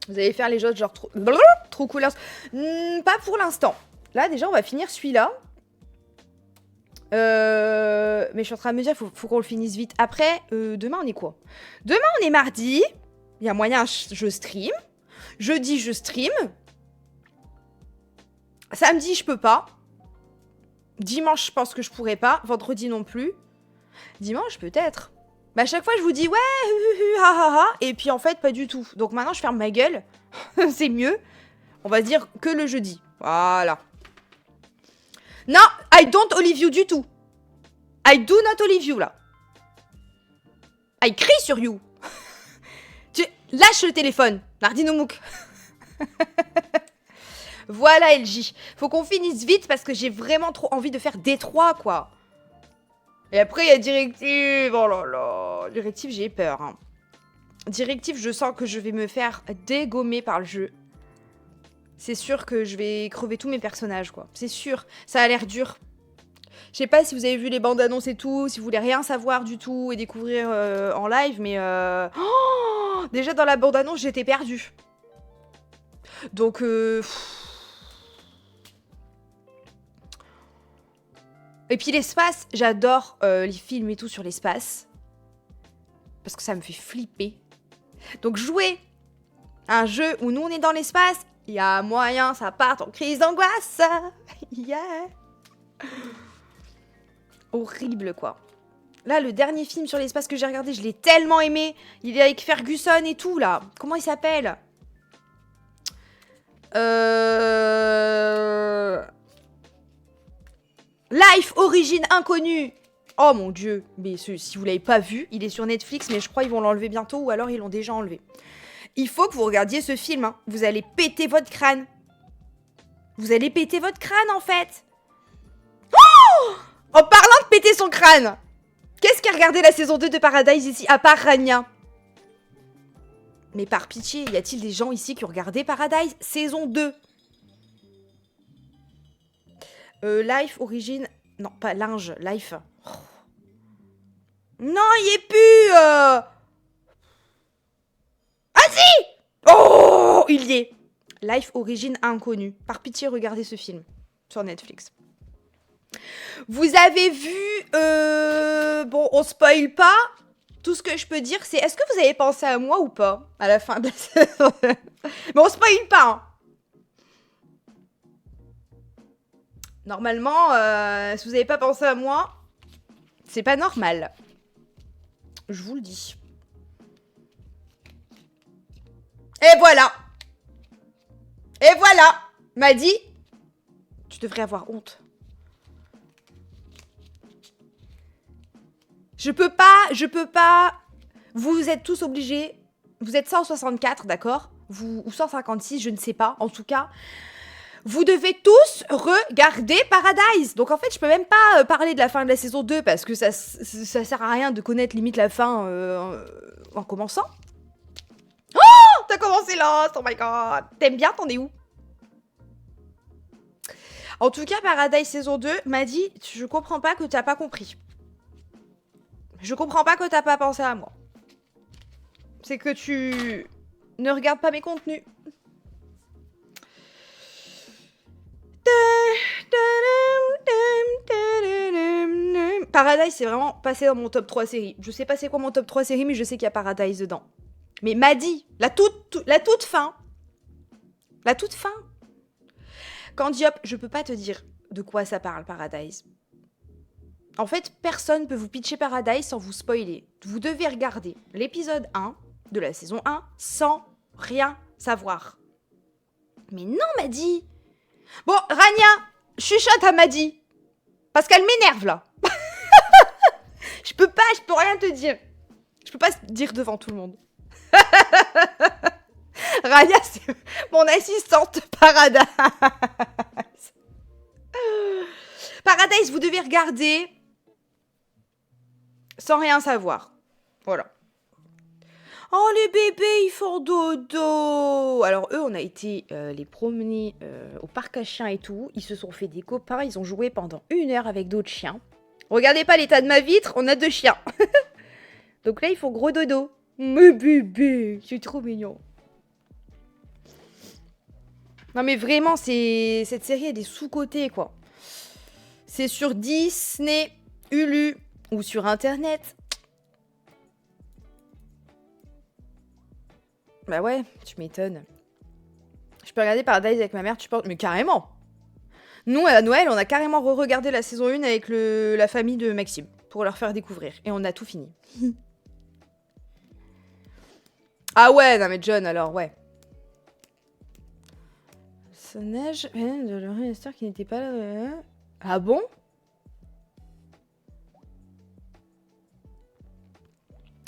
Vous allez faire les jeux genre trop coolers. Pas pour l'instant. Là, déjà, on va finir celui-là. Mais je suis en train de me dire, faut qu'on le finisse vite. Après, demain, on est quoi? Demain, on est mardi. Il y a moyen, je stream. Jeudi, je stream. Samedi, je peux pas. Dimanche, je pense que je pourrais pas. Vendredi non plus. Dimanche, peut-être. Bah, à chaque fois, je vous dis, ouais, ha, ha, ha. Et puis, en fait, pas du tout. Donc, maintenant, je ferme ma gueule. C'est mieux. On va se dire que le jeudi. Voilà. Non, I don't olive you du tout. I do not olive you, là. I crie sur you. Tu lâche le téléphone. Nardinomouk. Voilà, LJ. Faut qu'on finisse vite parce que j'ai vraiment trop envie de faire Détroit, quoi. Et après, il y a Directive. Oh là là. Directive, j'ai peur. Hein. Directive, je sens que je vais me faire dégommer par le jeu. C'est sûr que je vais crever tous mes personnages, quoi. C'est sûr. Ça a l'air dur. Je sais pas si vous avez vu les bandes annonces et tout, si vous voulez rien savoir du tout et découvrir en live, mais... Oh, déjà, dans la bande annonce, j'étais perdue. Donc... Et puis l'espace, j'adore les films et tout sur l'espace. Parce que ça me fait flipper. Donc jouer à un jeu où nous on est dans l'espace, il y a moyen, ça parte en crise d'angoisse. Yeah. Horrible, quoi. Là, le dernier film sur l'espace que j'ai regardé, je l'ai tellement aimé. Il est avec Ferguson et tout, là. Comment il s'appelle? Life Origine Inconnue. Oh mon dieu. Mais si vous l'avez pas vu, il est sur Netflix, mais je crois qu'ils vont l'enlever bientôt, ou alors ils l'ont déjà enlevé. Il faut que vous regardiez ce film, hein. Vous allez péter votre crâne. Vous allez péter votre crâne, en fait. Oh! En parlant de péter son crâne, qu'est-ce qui a regardé la saison 2 de Paradise ici, à part Rania? Mais par pitié, y a-t-il des gens ici qui ont regardé Paradise saison 2? Life, Origine... Non, pas Linge, Life. Oh. Non, il est plus... Ah si! Oh, il y est. Life, Origine Inconnue. Par pitié, regardez ce film sur Netflix. Vous avez vu... Bon, on spoil pas. Tout ce que je peux dire, c'est... Est-ce que vous avez pensé à moi ou pas? À la fin de la saison. Mais on spoil pas, hein. Normalement, si vous n'avez pas pensé à moi, c'est pas normal. Je vous le dis. Et voilà. Et voilà. M'a dit, tu devrais avoir honte. Je peux pas. Vous êtes tous obligés. Vous êtes 164, d'accord? Ou 156, je ne sais pas. En tout cas, vous devez tous regarder Paradise. Donc en fait, je peux même pas parler de la fin de la saison 2 parce que ça sert à rien de connaître limite la fin en commençant. Oh, t'as commencé Lost, oh my god. T'aimes bien, t'en es où? En tout cas, Paradise saison 2 m'a dit, je comprends pas que t'as pas compris. Je comprends pas que t'as pas pensé à moi. C'est que tu ne regardes pas mes contenus. Paradise, c'est vraiment passé dans mon top 3 série. Je sais pas c'est quoi mon top 3 série, mais je sais qu'il y a Paradise dedans. Mais m'a dit, la toute fin. La toute fin. Candy Hop, je peux pas te dire de quoi ça parle, Paradise. En fait, personne peut vous pitcher Paradise sans vous spoiler. Vous devez regarder l'épisode 1 de la saison 1 sans rien savoir. Mais non, Maddy. Bon, Rania, chuchote à Maddy. Parce qu'elle m'énerve, là. Je peux rien te dire. Je peux pas dire devant tout le monde. Rania, c'est mon assistante Paradise. Paradise, vous devez regarder sans rien savoir. Voilà. Oh, les bébés, ils font dodo. Alors, eux, on a été les promener au parc à chiens et tout. Ils se sont fait des copains. Ils ont joué pendant 1 heure avec d'autres chiens. Regardez pas l'état de ma vitre, on a 2 chiens. Donc là, ils font gros dodo. Mais bébé, c'est trop mignon. Non, mais vraiment, cette série a des sous-côtés, quoi. C'est sur Disney, Hulu ou sur Internet. Bah ouais, tu m'étonnes. Je peux regarder Paradise avec ma mère, tu penses... Mais carrément. Nous, à Noël, on a carrément re-regardé la saison 1 avec la famille de Maxime, pour leur faire découvrir. Et on a tout fini. Ah ouais, non mais John, alors, ouais. Personnage de le réalisateur qui n'était pas là... Ah bon?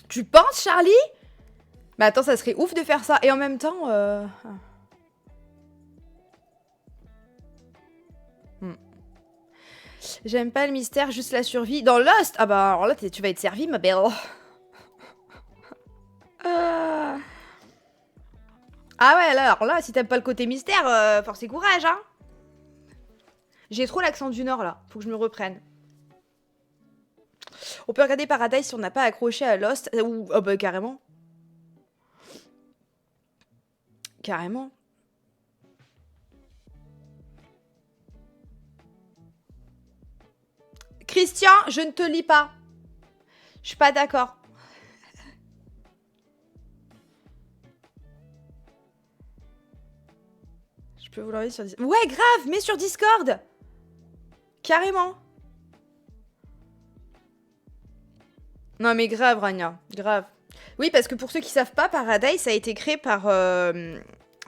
Tu penses, Charlie? Mais attends, ça serait ouf de faire ça. Et en même temps... J'aime pas le mystère, juste la survie. Dans Lost, ah bah alors là, tu vas être servie, ma belle. Ah ouais, alors là, si t'aimes pas le côté mystère, force et courage, hein. J'ai trop l'accent du Nord, là. Faut que je me reprenne. On peut regarder Paradise si on n'a pas accroché à Lost. Ou... Oh bah carrément. Carrément. Christian, je ne te lis pas. Je suis pas d'accord. Je peux vous l'envoyer sur Discord. Ouais, grave, mets sur Discord. Carrément. Non mais grave, Rania, grave. Oui, parce que pour ceux qui savent pas, Paradise ça a été créé par...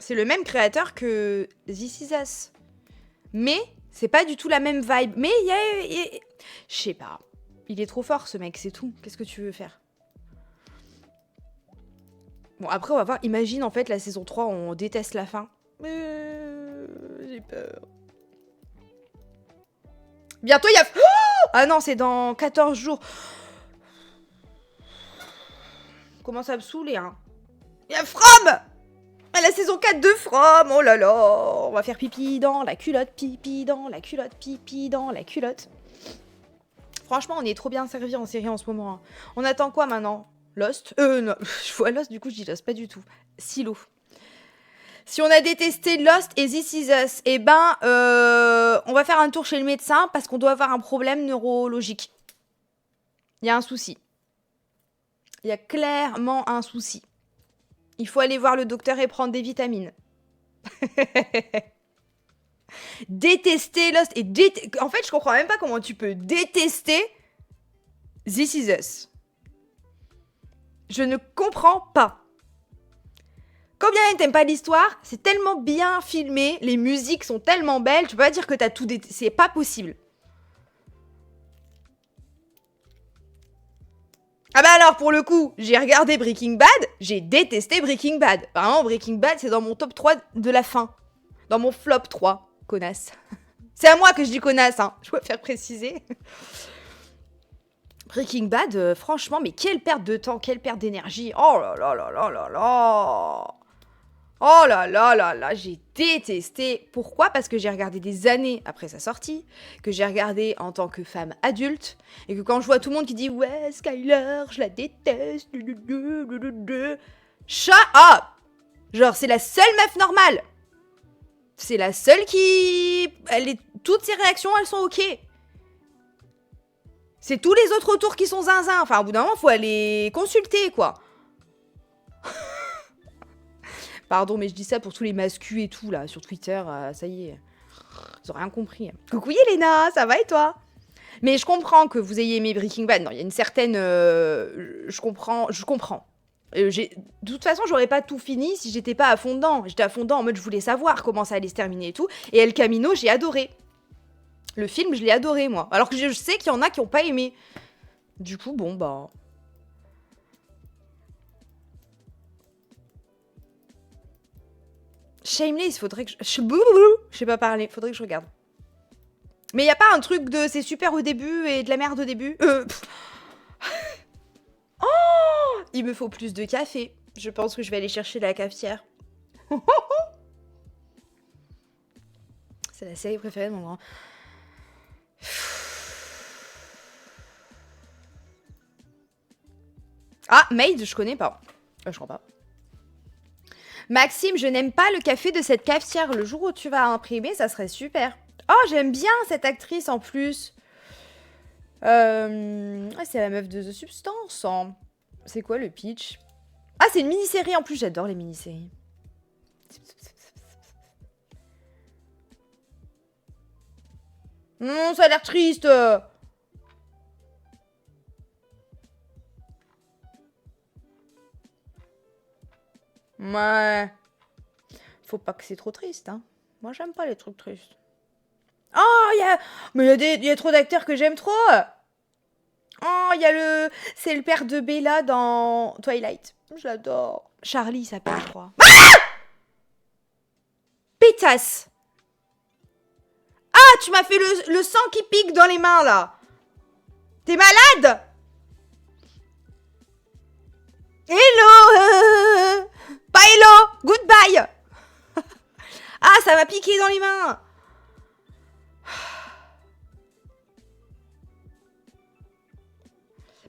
c'est le même créateur que This Is Us. Mais c'est pas du tout la même vibe. Mais il y a... Je sais pas. Il est trop fort, ce mec, c'est tout. Qu'est-ce que tu veux faire? Bon, après, on va voir. Imagine, en fait, la saison 3, on déteste la fin. J'ai peur. Bientôt, il y a... Oh, ah non, c'est dans 14 jours. Commence à me saouler, hein. Il y a From! La saison 4 de From, oh là là. On va faire pipi dans la culotte, pipi dans la culotte, pipi dans la culotte. Franchement, on est trop bien servi en série en ce moment. Hein. On attend quoi maintenant? Lost? Non, je vois Lost, du coup je dis Lost, pas du tout. Silo. Si on a détesté Lost et This Is Us, eh ben, on va faire un tour chez le médecin parce qu'on doit avoir un problème neurologique. Il y a un souci. Il y a clairement un souci. Il faut aller voir le docteur et prendre des vitamines. Détester Lost et en fait, je comprends même pas comment tu peux détester This Is Us. Je ne comprends pas. Quand bien même t'aimes pas l'histoire, c'est tellement bien filmé, les musiques sont tellement belles, tu peux pas dire que t'as tout détesté. C'est pas possible. Ah bah alors, pour le coup, j'ai regardé Breaking Bad, j'ai détesté Breaking Bad. Vraiment, Breaking Bad, c'est dans mon top 3 de la fin. Dans mon flop 3, connasse. C'est à moi que je dis connasse, hein. Je préfère préciser. Breaking Bad, franchement, mais quelle perte de temps, quelle perte d'énergie. Oh là là là là là là. Oh là là là là, j'ai détesté. Pourquoi? Parce que j'ai regardé des années après sa sortie, que j'ai regardé en tant que femme adulte, et que quand je vois tout le monde qui dit « Ouais, Skyler, je la déteste, shut up !» Genre, c'est la seule meuf normale. C'est la seule qui... Toutes ses réactions, elles sont ok. C'est tous les autres autour qui sont zinzin. Enfin, au bout d'un moment, faut aller consulter, quoi. Pardon, mais je dis ça pour tous les mascus et tout, là, sur Twitter. Ça y est. Ils ont rien compris. Coucou Yelena, ça va et toi? Mais je comprends que vous ayez aimé Breaking Bad. Non, il y a une certaine... je comprends. De toute façon, j'aurais pas tout fini si j'étais pas à fond dedans. J'étais à fond dedans en mode je voulais savoir comment ça allait se terminer et tout. Et El Camino, j'ai adoré. Le film, je l'ai adoré, moi. Alors que je sais qu'il y en a qui ont pas aimé. Du coup, bon, bah... Shameless, faudrait que je... Je sais pas parler, faudrait que je regarde. Mais y a pas un truc de c'est super au début et de la merde au début Oh, il me faut plus de café. Je pense que je vais aller chercher la cafetière. C'est la série préférée de mon grand. Ah, Maid, je connais pas. Je crois pas. Maxime, je n'aime pas le café de cette cafetière. Le jour où tu vas imprimer, ça serait super. Oh, j'aime bien cette actrice en plus. C'est la meuf de The Substance. Hein. C'est quoi le pitch? Ah, c'est une mini-série en plus. J'adore les mini-séries. Non, ça a l'air triste. Ouais. Faut pas que c'est trop triste, hein. Moi, j'aime pas les trucs tristes. Oh, mais il y a trop d'acteurs que j'aime trop. Oh, il y a le... C'est le père de Bella dans Twilight. Je l'adore. Charlie, il s'appelle, je crois. Ah, pétasse. Ah, tu m'as fait le sang qui pique dans les mains, là. T'es malade? Hello. Pas hello. Goodbye. Ah, ça m'a piqué dans les mains.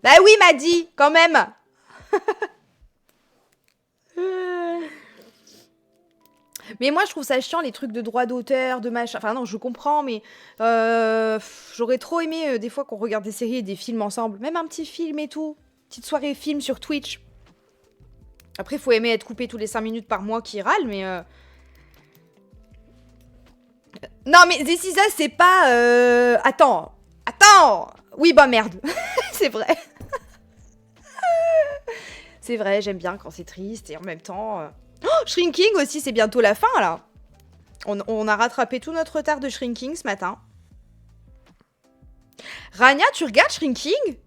Bah oui, m'a dit, quand même. Mais moi, je trouve ça chiant, les trucs de droit d'auteur, de machin. Enfin non, je comprends, mais j'aurais trop aimé des fois qu'on regarde des séries et des films ensemble. Même un petit film et tout. Petite soirée film sur Twitch. Après, il faut aimer être coupé tous les 5 minutes par mois qui râle, mais... Non, mais This Is Us, c'est pas... Attends. Oui, bah merde. C'est vrai. C'est vrai, j'aime bien quand c'est triste et en même temps... Oh, Shrinking aussi, c'est bientôt la fin, là. On a rattrapé tout notre retard de Shrinking ce matin. Rania, tu regardes Shrinking?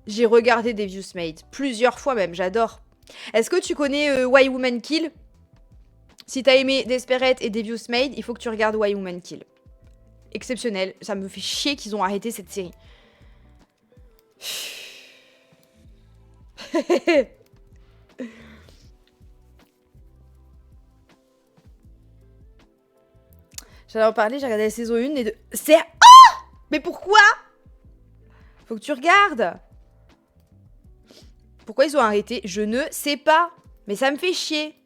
J'ai regardé Devious Maid. Plusieurs fois même, j'adore. Est-ce que tu connais Why Woman Kill? Si t'as aimé Desperate et Devious Maid, il faut que tu regardes Why Woman Kill. Exceptionnel. Ça me fait chier qu'ils ont arrêté cette série. J'allais en parler, j'ai regardé la saison 1 et 2. C'est... Oh, mais pourquoi? Faut que tu regardes. Pourquoi ils ont arrêté? Je ne sais pas. Mais ça me fait chier.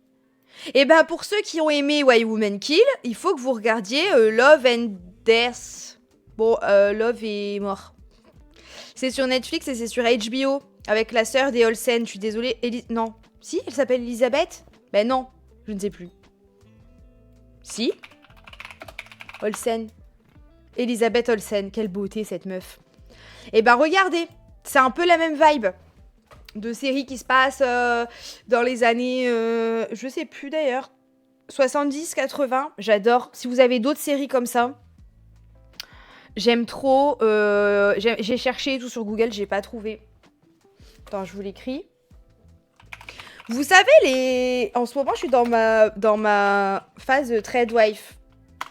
Et ben pour ceux qui ont aimé Why Woman Kill, il faut que vous regardiez Love and Death. Bon, Love est mort. C'est sur Netflix et c'est sur HBO. Avec la sœur des Olsen. Je suis désolée. Non. Si, elle s'appelle Elisabeth? Ben non. Je ne sais plus. Si. Olsen. Elisabeth Olsen. Quelle beauté cette meuf. Et ben regardez. C'est un peu la même vibe. De séries qui se passent dans les années... je sais plus d'ailleurs. 70, 80. J'adore. Si vous avez d'autres séries comme ça... J'aime trop. J'ai cherché tout sur Google, j'ai pas trouvé. Attends, je vous l'écris. Vous savez, en ce moment, je suis dans ma phase trade wife.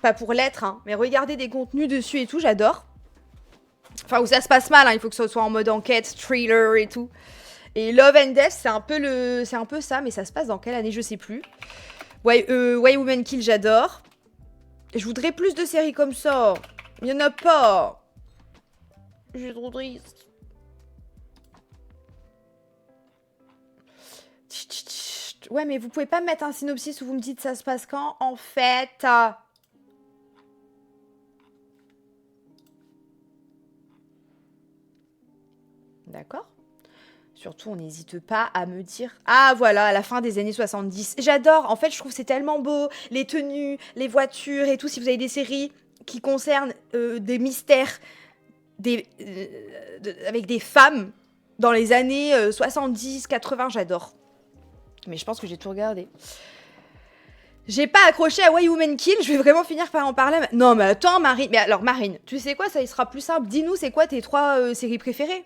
Pas pour l'être, hein, mais regardez des contenus dessus et tout, j'adore. Enfin, où ça se passe mal, hein, il faut que ce soit en mode enquête, thriller et tout. Et Love and Death, c'est un peu ça, mais ça se passe dans quelle année, je sais plus. Why Woman Kill, j'adore. Je voudrais plus de séries comme ça. Il y en a pas. Je suis trop triste. Ouais, mais vous pouvez pas me mettre un synopsis où vous me dites ça se passe quand, en fait. D'accord. Surtout, on n'hésite pas à me dire... Ah, voilà, à la fin des années 70. J'adore. En fait, je trouve que c'est tellement beau. Les tenues, les voitures et tout. Si vous avez des séries qui concernent des mystères avec des femmes dans les années 70, 80, j'adore. Mais je pense que j'ai tout regardé. J'ai pas accroché à Why Woman Kill, je vais vraiment finir par en parler. Non, mais attends, Marine. Mais alors, Marine, tu sais quoi, ça y sera plus simple. Dis-nous, c'est quoi tes 3 séries préférées?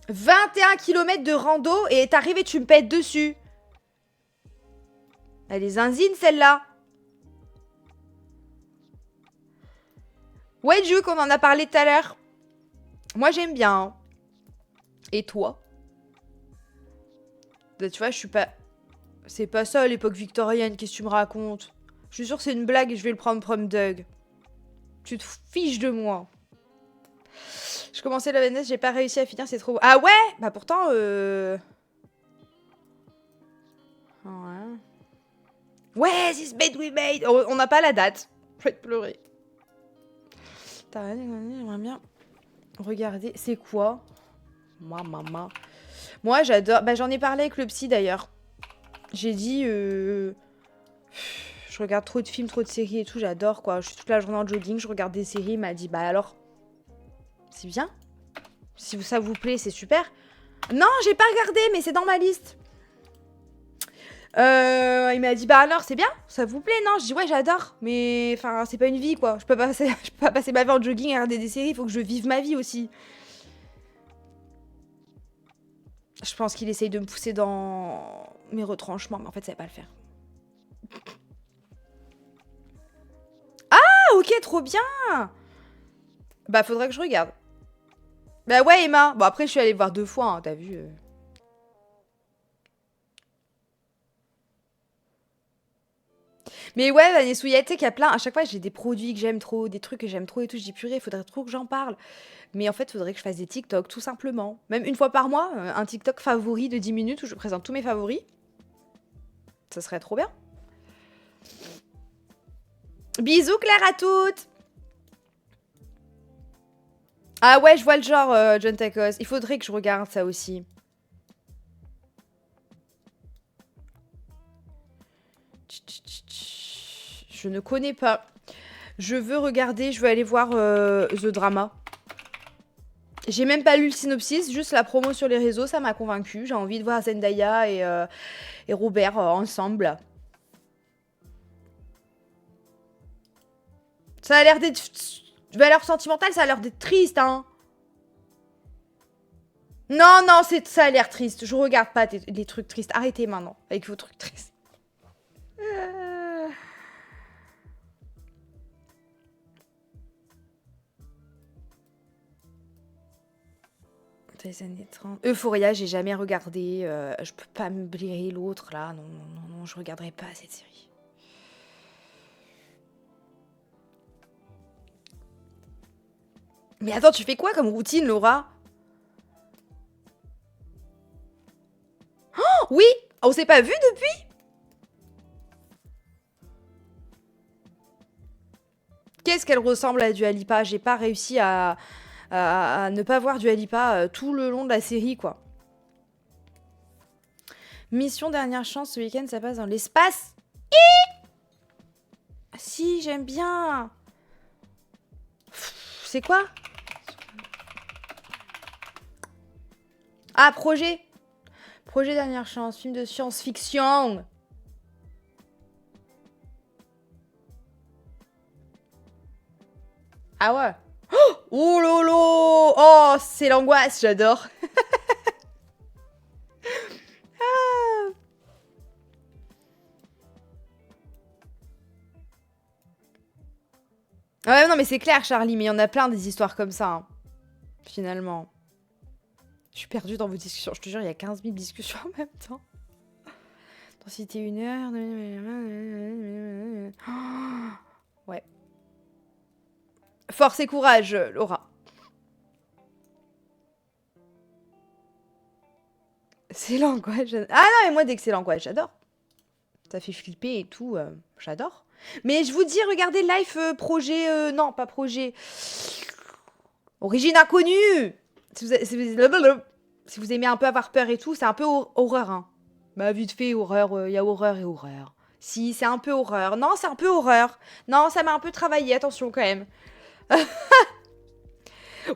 21 km de rando et t'arrives et tu me pètes dessus. Elle est zinzine, celle-là. Ouais, Duke, on en a parlé tout à l'heure. Moi, j'aime bien. Hein. Et toi? Bah, tu vois, je suis pas... C'est pas ça, l'époque victorienne, qu'est-ce que tu me racontes? Je suis sûre que c'est une blague et je vais le prendre prom Doug. Tu te fiches de moi. Je commençais la VNS, j'ai pas réussi à finir, c'est trop... Ah ouais? Bah pourtant, Ouais. Ouais, this bed we made. On n'a pas la date. Je vais te pleurer. T'as rien dit, j'aimerais bien regarder. C'est quoi? Maman. Moi, j'adore... Bah j'en ai parlé avec le psy, d'ailleurs. J'ai dit... Je regarde trop de films, trop de séries et tout, j'adore, quoi. Je suis toute la journée en jogging, je regarde des séries, il m'a dit, bah alors... C'est bien. Si ça vous plaît, c'est super. Non, j'ai pas regardé, mais c'est dans ma liste. Il m'a dit, bah alors, c'est bien, ça vous plaît, non? Je dis, ouais, j'adore, mais enfin, c'est pas une vie, quoi. Je peux pas passer ma vie en jogging à regarder des séries, il faut que je vive ma vie aussi. Je pense qu'il essaye de me pousser dans mes retranchements, mais en fait, ça va pas le faire. Ah, ok, trop bien. Bah, faudrait que je regarde. Bah ouais, Emma. Bon, après, je suis allée voir 2 fois, hein, t'as vu. Mais ouais, Vanessa Souillette, tu sais qu'il y a plein... À chaque fois, j'ai des produits que j'aime trop, des trucs que j'aime trop et tout. Je dis, purée, faudrait trop que j'en parle. Mais en fait, faudrait que je fasse des TikTok, tout simplement. Même une fois par mois, un TikTok favori de 10 minutes où je présente tous mes favoris. Ça serait trop bien. Bisous, Claire, à toutes. Ah ouais, je vois le genre, John Tacos. Il faudrait que je regarde ça aussi. Je ne connais pas. Je veux regarder, je veux aller voir The Drama. J'ai même pas lu le synopsis, juste la promo sur les réseaux, ça m'a convaincue. J'ai envie de voir Zendaya et Robert ensemble. Ça a l'air d'être... Valeur sentimentale, ça a l'air d'être triste, hein. Non, non, ça a l'air triste. Je regarde pas les trucs tristes. Arrêtez maintenant avec vos trucs tristes. Des années 30. Euphoria, j'ai jamais regardé. Je peux pas me blairer l'autre, là. Non, non, non, non, je regarderai pas cette série. Mais attends, tu fais quoi comme routine, Laura? Oh, oui! On s'est pas vu depuis? Qu'est-ce qu'elle ressemble à Dua Lipa? J'ai pas réussi à ne pas voir Dua Lipa tout le long de la série, quoi. Mission dernière chance, ce week-end, ça passe dans l'espace. Si, j'aime bien. C'est quoi? Ah, projet. Projet dernière chance, film de science-fiction. Ah ouais. Oh lolo. Oh, c'est l'angoisse, j'adore. Ouais, non, mais c'est clair, Charlie, mais il y en a plein des histoires comme ça, hein, finalement. Je suis perdue dans vos discussions. Je te jure, il y a 15 000 discussions en même temps. Dans Cité 1 heure... Ouais. Force et courage, Laura. C'est l'angoisse. Ah non, mais moi, dès que c'est l'angoisse, j'adore. Ça fait flipper et tout, j'adore. Mais je vous dis, regardez Life projet... non, pas projet. Origine inconnue. Si vous aimez un peu avoir peur et tout, c'est un peu horreur, hein. Bah, vite fait, horreur, il y a horreur et horreur. Si, c'est un peu horreur. Non, c'est un peu horreur. Non, ça m'a un peu travaillé, attention quand même.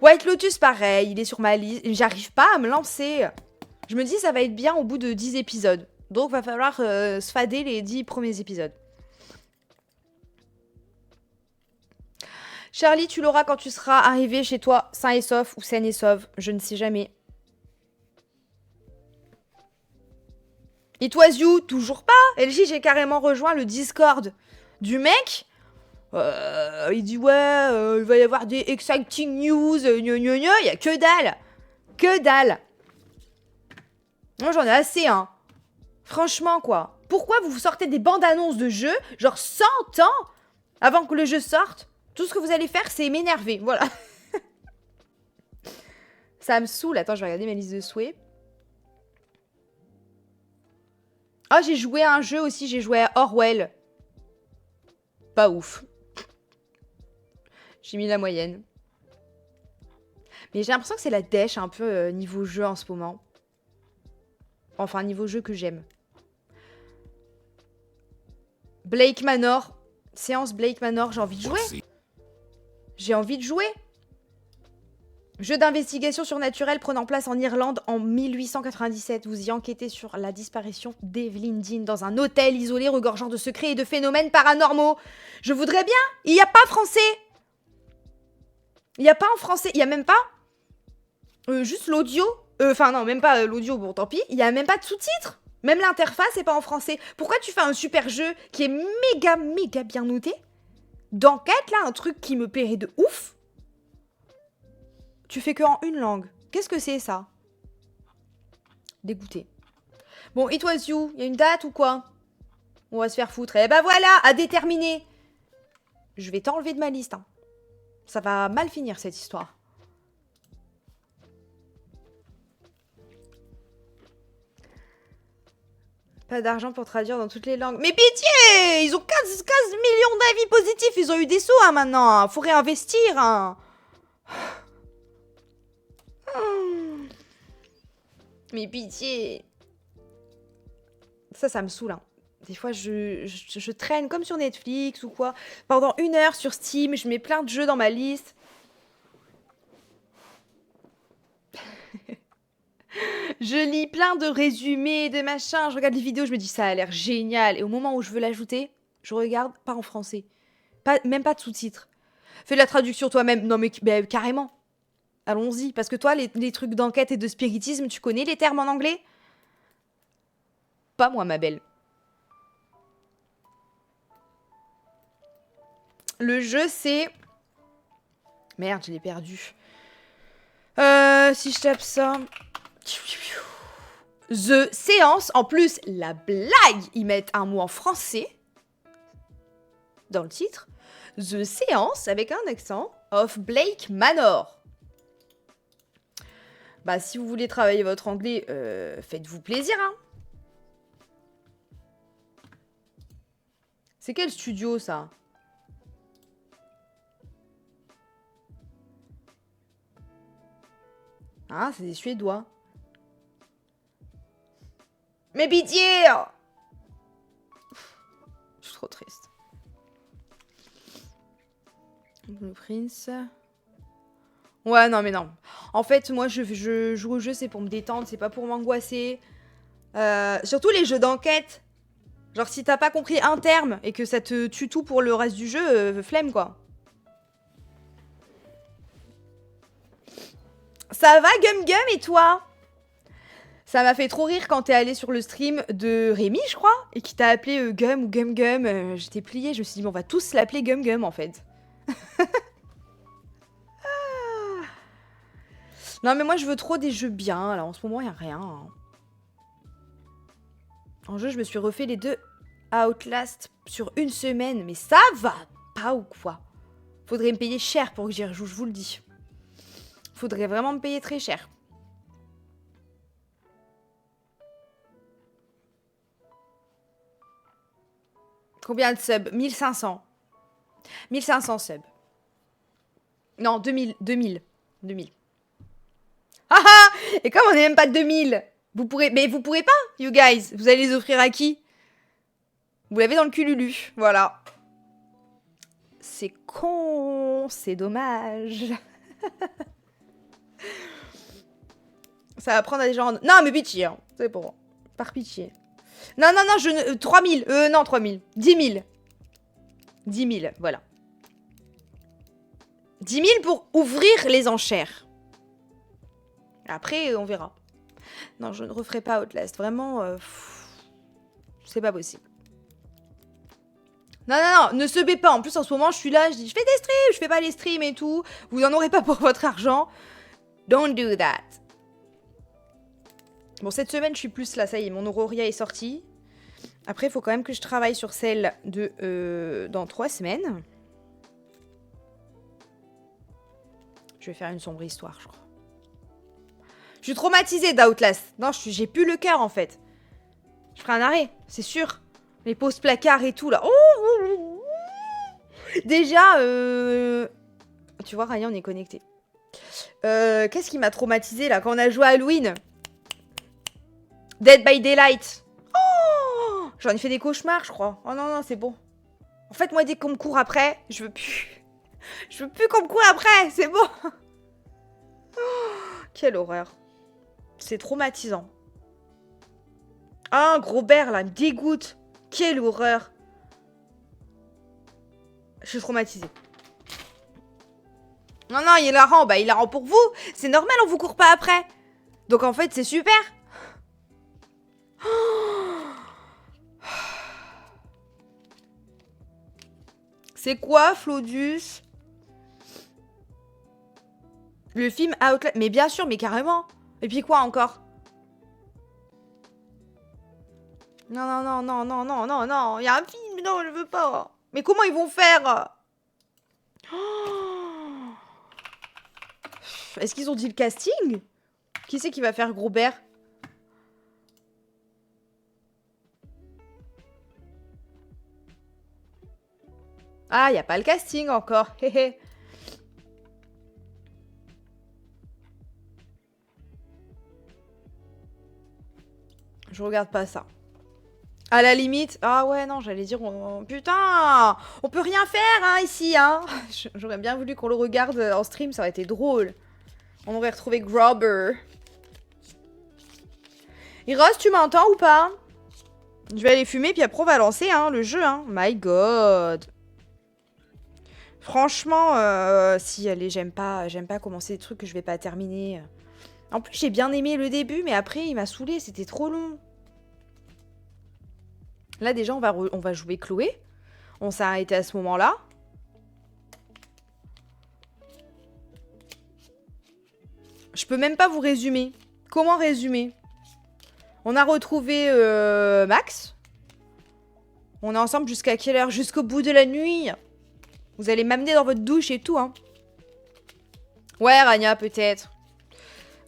White Lotus, pareil, il est sur ma liste. J'arrive pas à me lancer. Je me dis, ça va être bien au bout de 10 épisodes. Donc, va falloir se fader les 10 premiers épisodes. Charlie, tu l'auras quand tu seras arrivé chez toi, sain et sauf ou saine et sauve. Je ne sais jamais. It was you, toujours pas. LJ, j'ai carrément rejoint le Discord du mec. Il dit ouais, il va y avoir des exciting news, gna gna gna, y a que dalle. Que dalle. Moi j'en ai assez, hein. Franchement, quoi. Pourquoi vous sortez des bandes annonces de jeux, genre 100 ans avant que le jeu sorte? Tout ce que vous allez faire, c'est m'énerver. Voilà. Ça me saoule. Attends, je vais regarder ma liste de souhaits. Ah, j'ai joué à un jeu aussi. J'ai joué à Orwell. Pas ouf. J'ai mis la moyenne. Mais j'ai l'impression que c'est la dèche un peu niveau jeu en ce moment. Enfin, niveau jeu que j'aime. Blake Manor. Séance Blake Manor, j'ai envie de jouer. J'ai envie de jouer. Jeu d'investigation surnaturelle prenant place en Irlande en 1897. Vous y enquêtez sur la disparition d'Evelyn Dean dans un hôtel isolé regorgeant de secrets et de phénomènes paranormaux. Je voudrais bien. Il n'y a pas français. Il n'y a pas en français. Il n'y a même pas juste l'audio. Enfin non, même pas l'audio, bon tant pis. Il n'y a même pas de sous-titres. Même l'interface n'est pas en français. Pourquoi tu fais un super jeu qui est méga, méga bien noté? D'enquête, là, un truc qui me plairait de ouf. Tu fais que en une langue. Qu'est-ce que c'est, ça? Dégoûté. Bon, It Was You, il y a une date ou quoi? On va se faire foutre. Eh ben voilà, à déterminer. Je vais t'enlever de ma liste. Hein. Ça va mal finir, cette histoire. Pas d'argent pour traduire dans toutes les langues. Mais pitié! Ils ont 15 millions d'avis positifs. Ils ont eu des sous, hein, maintenant. Faut réinvestir, hein. Mais pitié. Ça me saoule. Hein. Des fois, je traîne comme sur Netflix ou quoi. Pendant 1 heure sur Steam, je mets plein de jeux dans ma liste. Je lis plein de résumés, de machins. Je regarde les vidéos, je me dis ça a l'air génial. Et au moment où je veux l'ajouter, je regarde pas en français. Même pas de sous-titres. Fais de la traduction toi-même. Non mais carrément. Allons-y. Parce que toi, les trucs d'enquête et de spiritisme, tu connais les termes en anglais? Pas moi, ma belle. Le jeu, c'est... Merde, je l'ai perdu. Si je tape ça... The Séance. En plus, la blague, ils mettent un mot en français dans le titre. The Séance, avec un accent, of Blake Manor. Bah, si vous voulez travailler votre anglais, faites-vous plaisir, hein. C'est quel studio, ça? Ah, c'est des Suédois. Mais pitié! Je suis trop triste. Le Prince. Ouais, non, mais non. En fait, moi, je joue au jeu, c'est pour me détendre, c'est pas pour m'angoisser. Surtout les jeux d'enquête. Genre, si t'as pas compris un terme et que ça te tue tout pour le reste du jeu, flemme, quoi. Ça va, Gum Gum, et toi? Ça m'a fait trop rire quand t'es allé sur le stream de Rémi, je crois, et qui t'a appelé Gum ou Gum Gum. J'étais pliée, je me suis dit, bon, on va tous l'appeler Gum Gum, en fait. Non, mais moi, je veux trop des jeux bien. Là, en ce moment, il n'y a rien. Hein. En jeu, je me suis refait les 2 Outlast sur 1 semaine. Mais ça va pas ou quoi? Faudrait me payer cher pour que j'y rejoue, je vous le dis. Faudrait vraiment me payer très cher. Combien de subs? 1500. 1500 subs. Non, 2000. 2000. 2000. Ah ah! Et comme on n'est même pas 2000, vous pourrez... Mais vous pourrez pas, you guys. Vous allez les offrir à qui? Vous l'avez dans le cululu. Voilà. C'est con. C'est dommage. Ça va prendre à des gens... Non, mais pitié. Hein. C'est bon. Par pitié. Non, non, non, je ne... 3000. Non, 3000. 10 000. 10 000, voilà. 10 000 pour ouvrir les enchères. Après, on verra. Non, je ne referai pas Outlast. Vraiment, c'est pas possible. Non, non, non, ne se baie pas. En plus, en ce moment, je suis là, je dis, je fais des streams, je fais pas les streams et tout. Vous n'en aurez pas pour votre argent. Don't do that. Bon, cette semaine, je suis plus là, ça y est, mon Auroria est sorti. Après, il faut quand même que je travaille sur celle de dans 3 semaines. Je vais faire une sombre histoire, je crois. Je suis traumatisée d'Outlast. Non, j'ai plus le cœur, en fait. Je ferai un arrêt, c'est sûr. Les pauses placards et tout, là. Oh, déjà, tu vois, Ryan, on est connecté. Qu'est-ce qui m'a traumatisée, là, quand on a joué à Halloween? Dead by Daylight. Oh, j'en ai fait des cauchemars, je crois. Oh non, non, c'est bon. En fait, moi, dès qu'on me court après, je veux plus. Je veux plus qu'on me court après, c'est bon. Oh, quelle horreur. C'est traumatisant. Ah, un gros bear, là, me dégoûte. Quelle horreur. Je suis traumatisée. Non, non, il la rend. Bah, il la rend pour vous. C'est normal, on vous court pas après. Donc, en fait, c'est super. C'est quoi, Flodus? Le film Outlast. Mais bien sûr, mais carrément. Et puis quoi encore? Non, non, non, non, non, non, non, non. Il y a un film, non, je veux pas. Mais comment ils vont faire? Oh, est-ce qu'ils ont dit le casting? Qui c'est qui va faire Grobert? Ah, il n'y a pas le casting encore. Je regarde pas ça. À la limite... Ah ouais, non, j'allais dire... Putain, on peut rien faire, hein, ici, hein. J'aurais bien voulu qu'on le regarde en stream, ça aurait été drôle. On aurait retrouvé Grobber. Heroes, tu m'entends ou pas? Je vais aller fumer, puis après on va lancer, hein, le jeu, hein. My God. Franchement, si, allez, j'aime pas commencer des trucs que je vais pas terminer. En plus, j'ai bien aimé le début, mais après, il m'a saoulé, c'était trop long. Là, déjà, on va jouer Chloé. On s'est arrêté à ce moment-là. Je peux même pas vous résumer. Comment résumer? On a retrouvé Max. On est ensemble jusqu'à quelle heure? Jusqu'au bout de la nuit. Vous allez m'amener dans votre douche et tout, hein. Ouais, Rania, peut-être.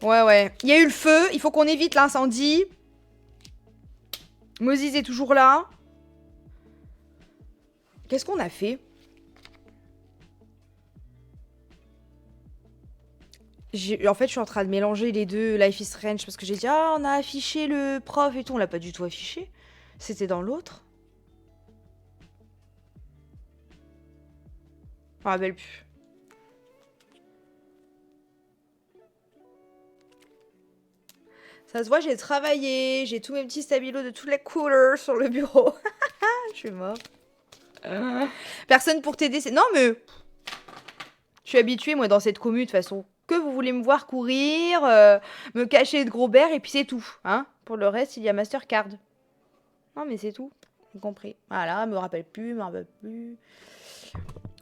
Ouais, ouais. Il y a eu le feu. Il faut qu'on évite l'incendie. Moses est toujours là. Qu'est-ce qu'on a fait? En fait, je suis en train de mélanger les deux Life is Strange parce que j'ai dit, ah, on a affiché le prof et tout. On l'a pas du tout affiché. C'était dans l'autre. Je me rappelle plus. Ça se voit, j'ai travaillé. J'ai tous mes petits stabilos de toutes les couleurs sur le bureau. Je suis morte. Personne pour t'aider. Non, mais... Je suis habituée, moi, dans cette commu, de toute façon. Que vous voulez me voir courir, me cacher de Grobert, et puis c'est tout. Hein. Pour le reste, il y a Mastercard. Non, mais c'est tout. J'ai compris. Voilà, me rappelle plus, me rappelle plus.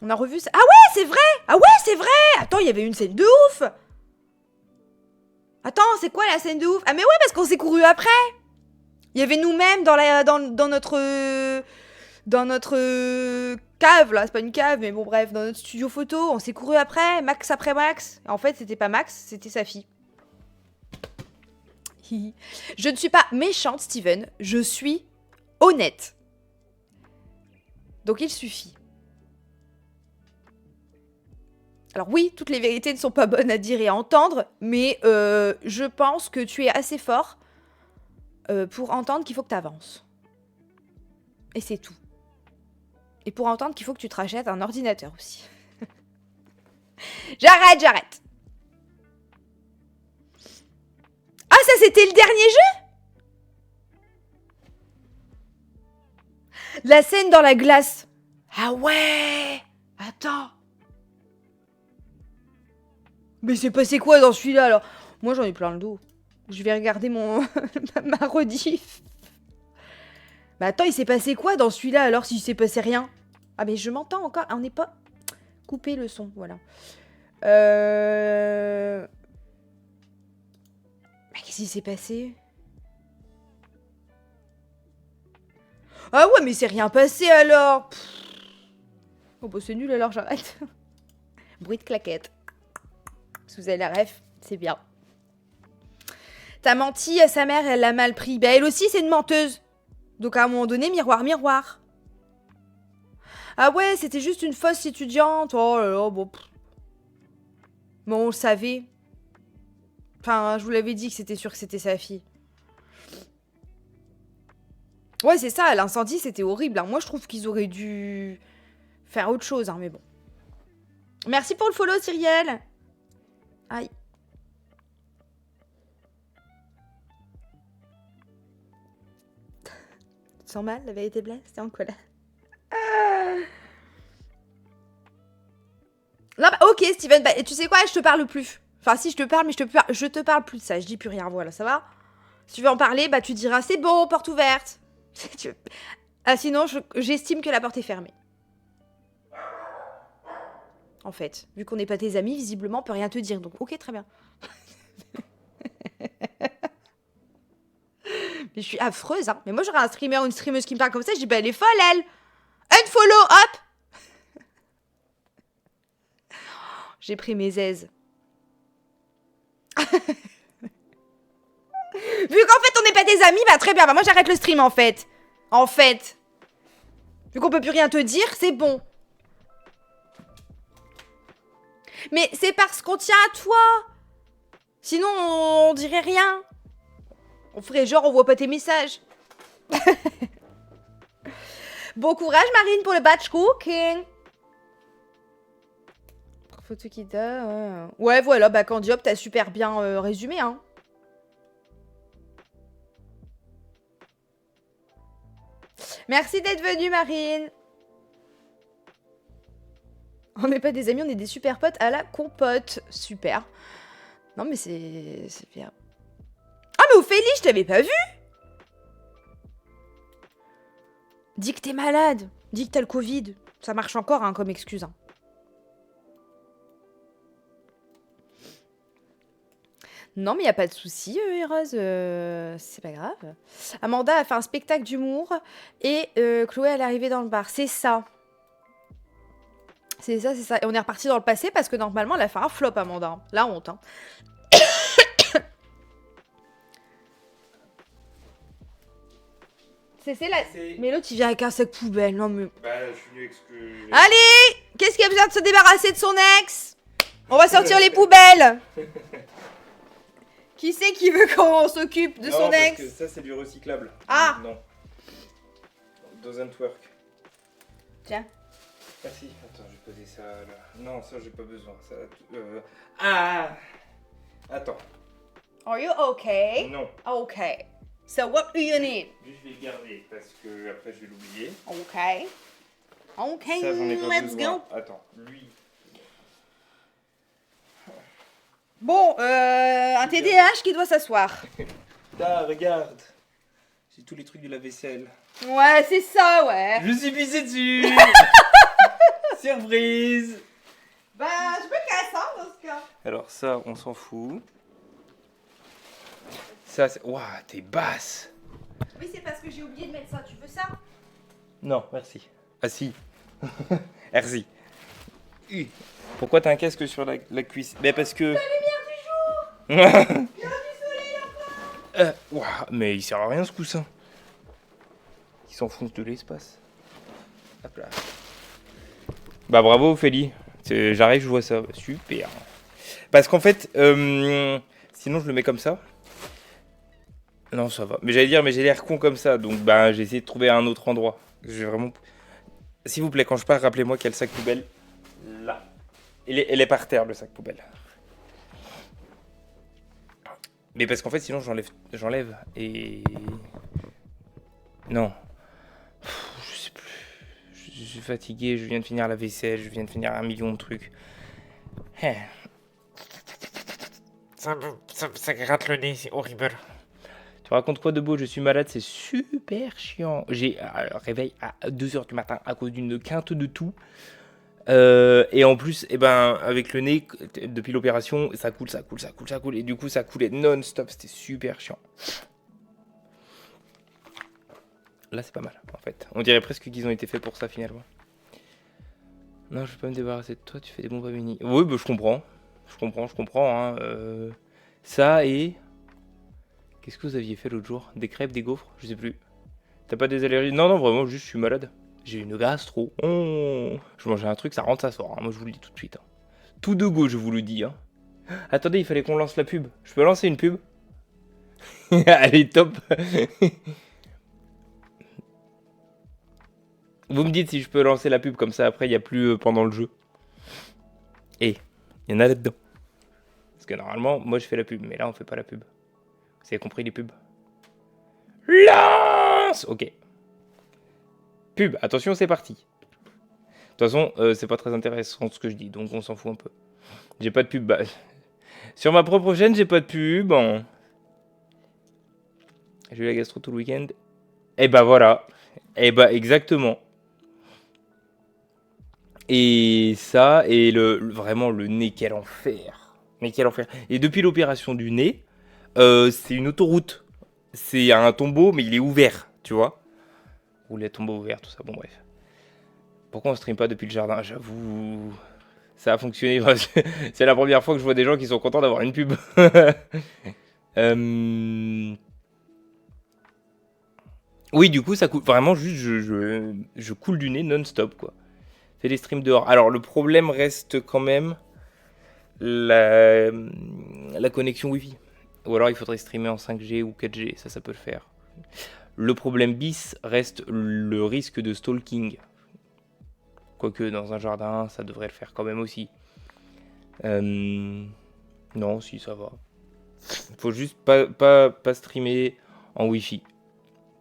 On a revu ça. Ah ouais, c'est vrai! Ah ouais, c'est vrai! Attends, il y avait une scène de ouf! Attends, c'est quoi la scène de ouf? Ah mais ouais, parce qu'on s'est couru après! Il y avait nous-mêmes dans notre cave, là. C'est pas une cave, mais bon, bref, dans notre studio photo. On s'est couru après Max. En fait, c'était pas Max, c'était sa fille. Je ne suis pas méchante, Steven. Je suis honnête. Donc il suffit. Alors oui, toutes les vérités ne sont pas bonnes à dire et à entendre, mais je pense que tu es assez fort pour entendre qu'il faut que tu avances. Et c'est tout. Et pour entendre qu'il faut que tu te rachètes un ordinateur aussi. J'arrête. Ah, ça c'était le dernier jeu? La scène dans la glace. Ah ouais. Attends. Mais c'est passé quoi dans celui-là alors? Moi j'en ai plein le dos. Je vais regarder ma rediff. Mais attends, il s'est passé quoi dans celui-là alors s'il s'est passé rien? Ah mais je m'entends encore. Ah, on n'est pas... Couper le son, voilà. Mais qu'est-ce qui s'est passé? Ah ouais, mais c'est rien passé alors. Oh bah c'est nul alors, j'arrête. Bruit de claquette. Si vous avez la ref, c'est bien. T'as menti à sa mère, elle l'a mal pris. Bah elle aussi, c'est une menteuse. Donc à un moment donné, miroir, miroir. Ah ouais, c'était juste une fausse étudiante. Oh là là, bon. Bon, on le savait. Enfin, je vous l'avais dit que c'était sûr que c'était sa fille. Ouais, c'est ça, l'incendie, c'était horrible. Hein. Moi, je trouve qu'ils auraient dû faire autre chose, hein, mais bon. Merci pour le follow, Cyrielle. Aïe. Tu te sens mal, la vérité blesse? T'es en colère. Là, bah, ok, Steven, bah, tu sais quoi, je te parle plus. Enfin, si, je te parle, mais je te parle plus de ça. Je dis plus rien, voilà, ça va? Si tu veux en parler, bah, tu diras, c'est bon, porte ouverte. Ah, sinon, j'estime que la porte est fermée. En fait, vu qu'on n'est pas tes amis, visiblement, on peut rien te dire. Donc, ok, très bien. Mais je suis affreuse, hein. Mais moi, j'aurais un streamer ou une streameuse qui me parle comme ça, je dis, bah, elle est folle, elle. Unfollow, hop. J'ai pris mes aises. Vu qu'en fait, on n'est pas tes amis, bah, très bien. Bah, moi, j'arrête le stream, en fait. En fait. Vu qu'on peut plus rien te dire, c'est bon. Mais c'est parce qu'on tient à toi. Sinon, on dirait rien. On ferait genre, on voit pas tes messages. Bon courage, Marine, pour le batch cooking. Photo qui donne. Ouais, voilà, bah, Candiop, t'as super bien résumé, hein. Merci d'être venue, Marine. On n'est pas des amis, on est des super potes à la compote. Super. Non, mais c'est bien. Ah, mais Ophélie, je t'avais pas vu. Dis que t'es malade. Dis que t'as le Covid. Ça marche encore, hein, comme excuse. Hein. Non, mais y a pas de souci, Eros. C'est pas grave. Amanda a fait un spectacle d'humour et Chloé, elle est arrivée dans le bar. C'est ça. C'est ça, c'est ça. Et on est reparti dans le passé parce que normalement, elle a fait un flop, Amanda. La honte, hein. C'est la... Mais l'autre, il vient avec un sac poubelle. Non, mais... Bah, je suis venu avec ce que... Allez! Qu'est-ce qu'il y a besoin de se débarrasser de son ex? On va sortir les poubelles. Qui c'est qui veut qu'on s'occupe de son ex? Parce que ça, c'est du recyclable. Ah! Non. Doesn't work. Tiens. Merci. Attends, je vais poser ça là. Non, ça, j'ai pas besoin. Ça... Ah! Attends. Are you okay? Non. Okay. So what do you need? Lui, je vais le garder parce que après, je vais l'oublier. Okay. Okay, Ça, j'en ai pas let's besoin. go. Attends, lui. Bon, un TDAH qui doit s'asseoir. Là, regarde. J'ai tous les trucs de la vaisselle. Ouais, c'est ça, ouais. Je suis pissé dessus. Surprise. Bah, je me casse, hein, dans ce cas. Alors ça, on s'en fout. Ça, c'est... Ouah, t'es basse. Oui, c'est parce que j'ai oublié de mettre ça. Tu veux ça? Non, merci. Ah si. Merci. Pourquoi t'as un casque sur la cuisse? Mais parce que... La lumière du jour. Il y a du soleil encore. Ouah, mais il sert à rien ce coussin. Il s'enfonce de l'espace. Hop là. Bah bravo Ophélie. J'arrive, je vois ça. Super. Parce qu'en fait, sinon je le mets comme ça. Non, ça va. Mais j'allais dire, mais j'ai l'air con comme ça. Donc bah j'ai essayé de trouver un autre endroit. Je vais vraiment... S'il vous plaît, quand je pars, rappelez-moi qu'il y a le sac poubelle. Là. Elle est par terre, le sac poubelle. Mais parce qu'en fait, sinon j'enlève et... Non. Je sais plus. Je suis fatigué, je viens de finir la vaisselle, je viens de finir 1 million de trucs. Ça gratte le nez, c'est horrible. Tu racontes quoi de beau? Je suis malade, c'est super chiant. J'ai un réveil à 2h du matin à cause d'une quinte de tout. Et en plus, eh ben, avec le nez, depuis l'opération, ça coule, ça coule, ça coule, ça coule. Et du coup, ça coulait non-stop. C'était super chiant. Là, c'est pas mal, en fait. On dirait presque qu'ils ont été faits pour ça, finalement. Non, je vais pas me débarrasser de toi, tu fais des bombes à mini. Oui, bah, je comprends. Je comprends. Hein. Ça et... Qu'est-ce que vous aviez fait l'autre jour? Des crêpes, des gaufres? Je sais plus. T'as pas des allergies? Non, non, vraiment, juste je suis malade. J'ai une gastro. Oh. Je mangeais un truc, ça rentre, ça sort. Hein. Moi, je vous le dis tout de suite. Hein. Tout de go, je vous le dis. Hein. Attendez, il fallait qu'on lance la pub. Je peux lancer une pub? Elle est top. Vous me dites si je peux lancer la pub comme ça, après, il n'y a plus pendant le jeu. Et il y en a là-dedans. Parce que normalement, moi, je fais la pub. Mais là, on fait pas la pub. Vous avez compris les pubs? Lance! Ok. Pub, attention, c'est parti. De toute façon, c'est pas très intéressant ce que je dis, donc on s'en fout un peu. J'ai pas de pub. Bah, sur ma propre chaîne, j'ai pas de pub. Bon. J'ai eu la gastro tout le week-end. Et bah voilà. Et bah exactement. Et ça, et vraiment le nez, quel enfer. Mais quel enfer. Et depuis l'opération du nez, c'est une autoroute. C'est un tombeau, mais il est ouvert, tu vois. Ou les tombeaux ouverts, tout ça, bon bref. Pourquoi on stream pas depuis le jardin? J'avoue, ça a fonctionné. C'est la première fois que je vois des gens qui sont contents d'avoir une pub. Oui, du coup, ça coule vraiment juste, je coule du nez non-stop, quoi. Fais des streams dehors. Alors, le problème reste quand même la connexion Wi-Fi. Ou alors, il faudrait streamer en 5G ou 4G, ça peut le faire. Le problème bis reste le risque de stalking. Quoique dans un jardin, ça devrait le faire quand même aussi. Non, si, ça va. Faut juste pas streamer en Wi-Fi.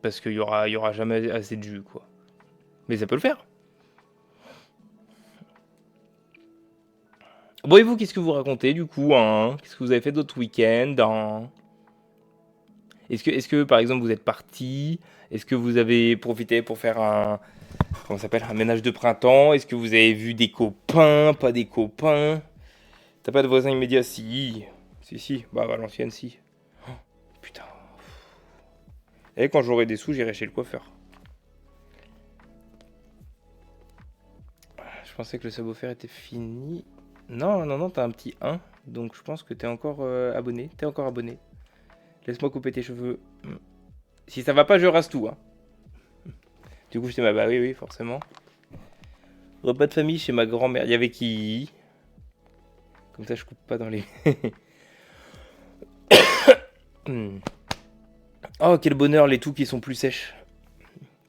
Parce qu'il y aura jamais assez de jus, quoi. Mais ça peut le faire. Bon, et vous, qu'est-ce que vous racontez, du coup, hein? Qu'est-ce que vous avez fait d'autres week-ends, hein? Est-ce que, par exemple, vous êtes parti? Est-ce que vous avez profité pour faire un... Comment ça s'appelle? Un ménage de printemps? Est-ce que vous avez vu des copains? Pas des copains? T'as pas de voisins immédiats? Si. Si. Bah, Valenciennes, si. Oh, putain. Et quand j'aurai des sous, j'irai chez le coiffeur. Je pensais que le savoir-faire était fini. Non, t'as un petit 1. Donc je pense que t'es encore abonné. T'es encore abonné. Laisse-moi couper tes cheveux. Si ça va pas, je rase tout. Hein. Du coup, j'étais bah oui, forcément. Repas de famille chez ma grand-mère. Il y avait qui? Comme ça, je coupe pas dans les... Oh, quel bonheur, les toux qui sont plus sèches.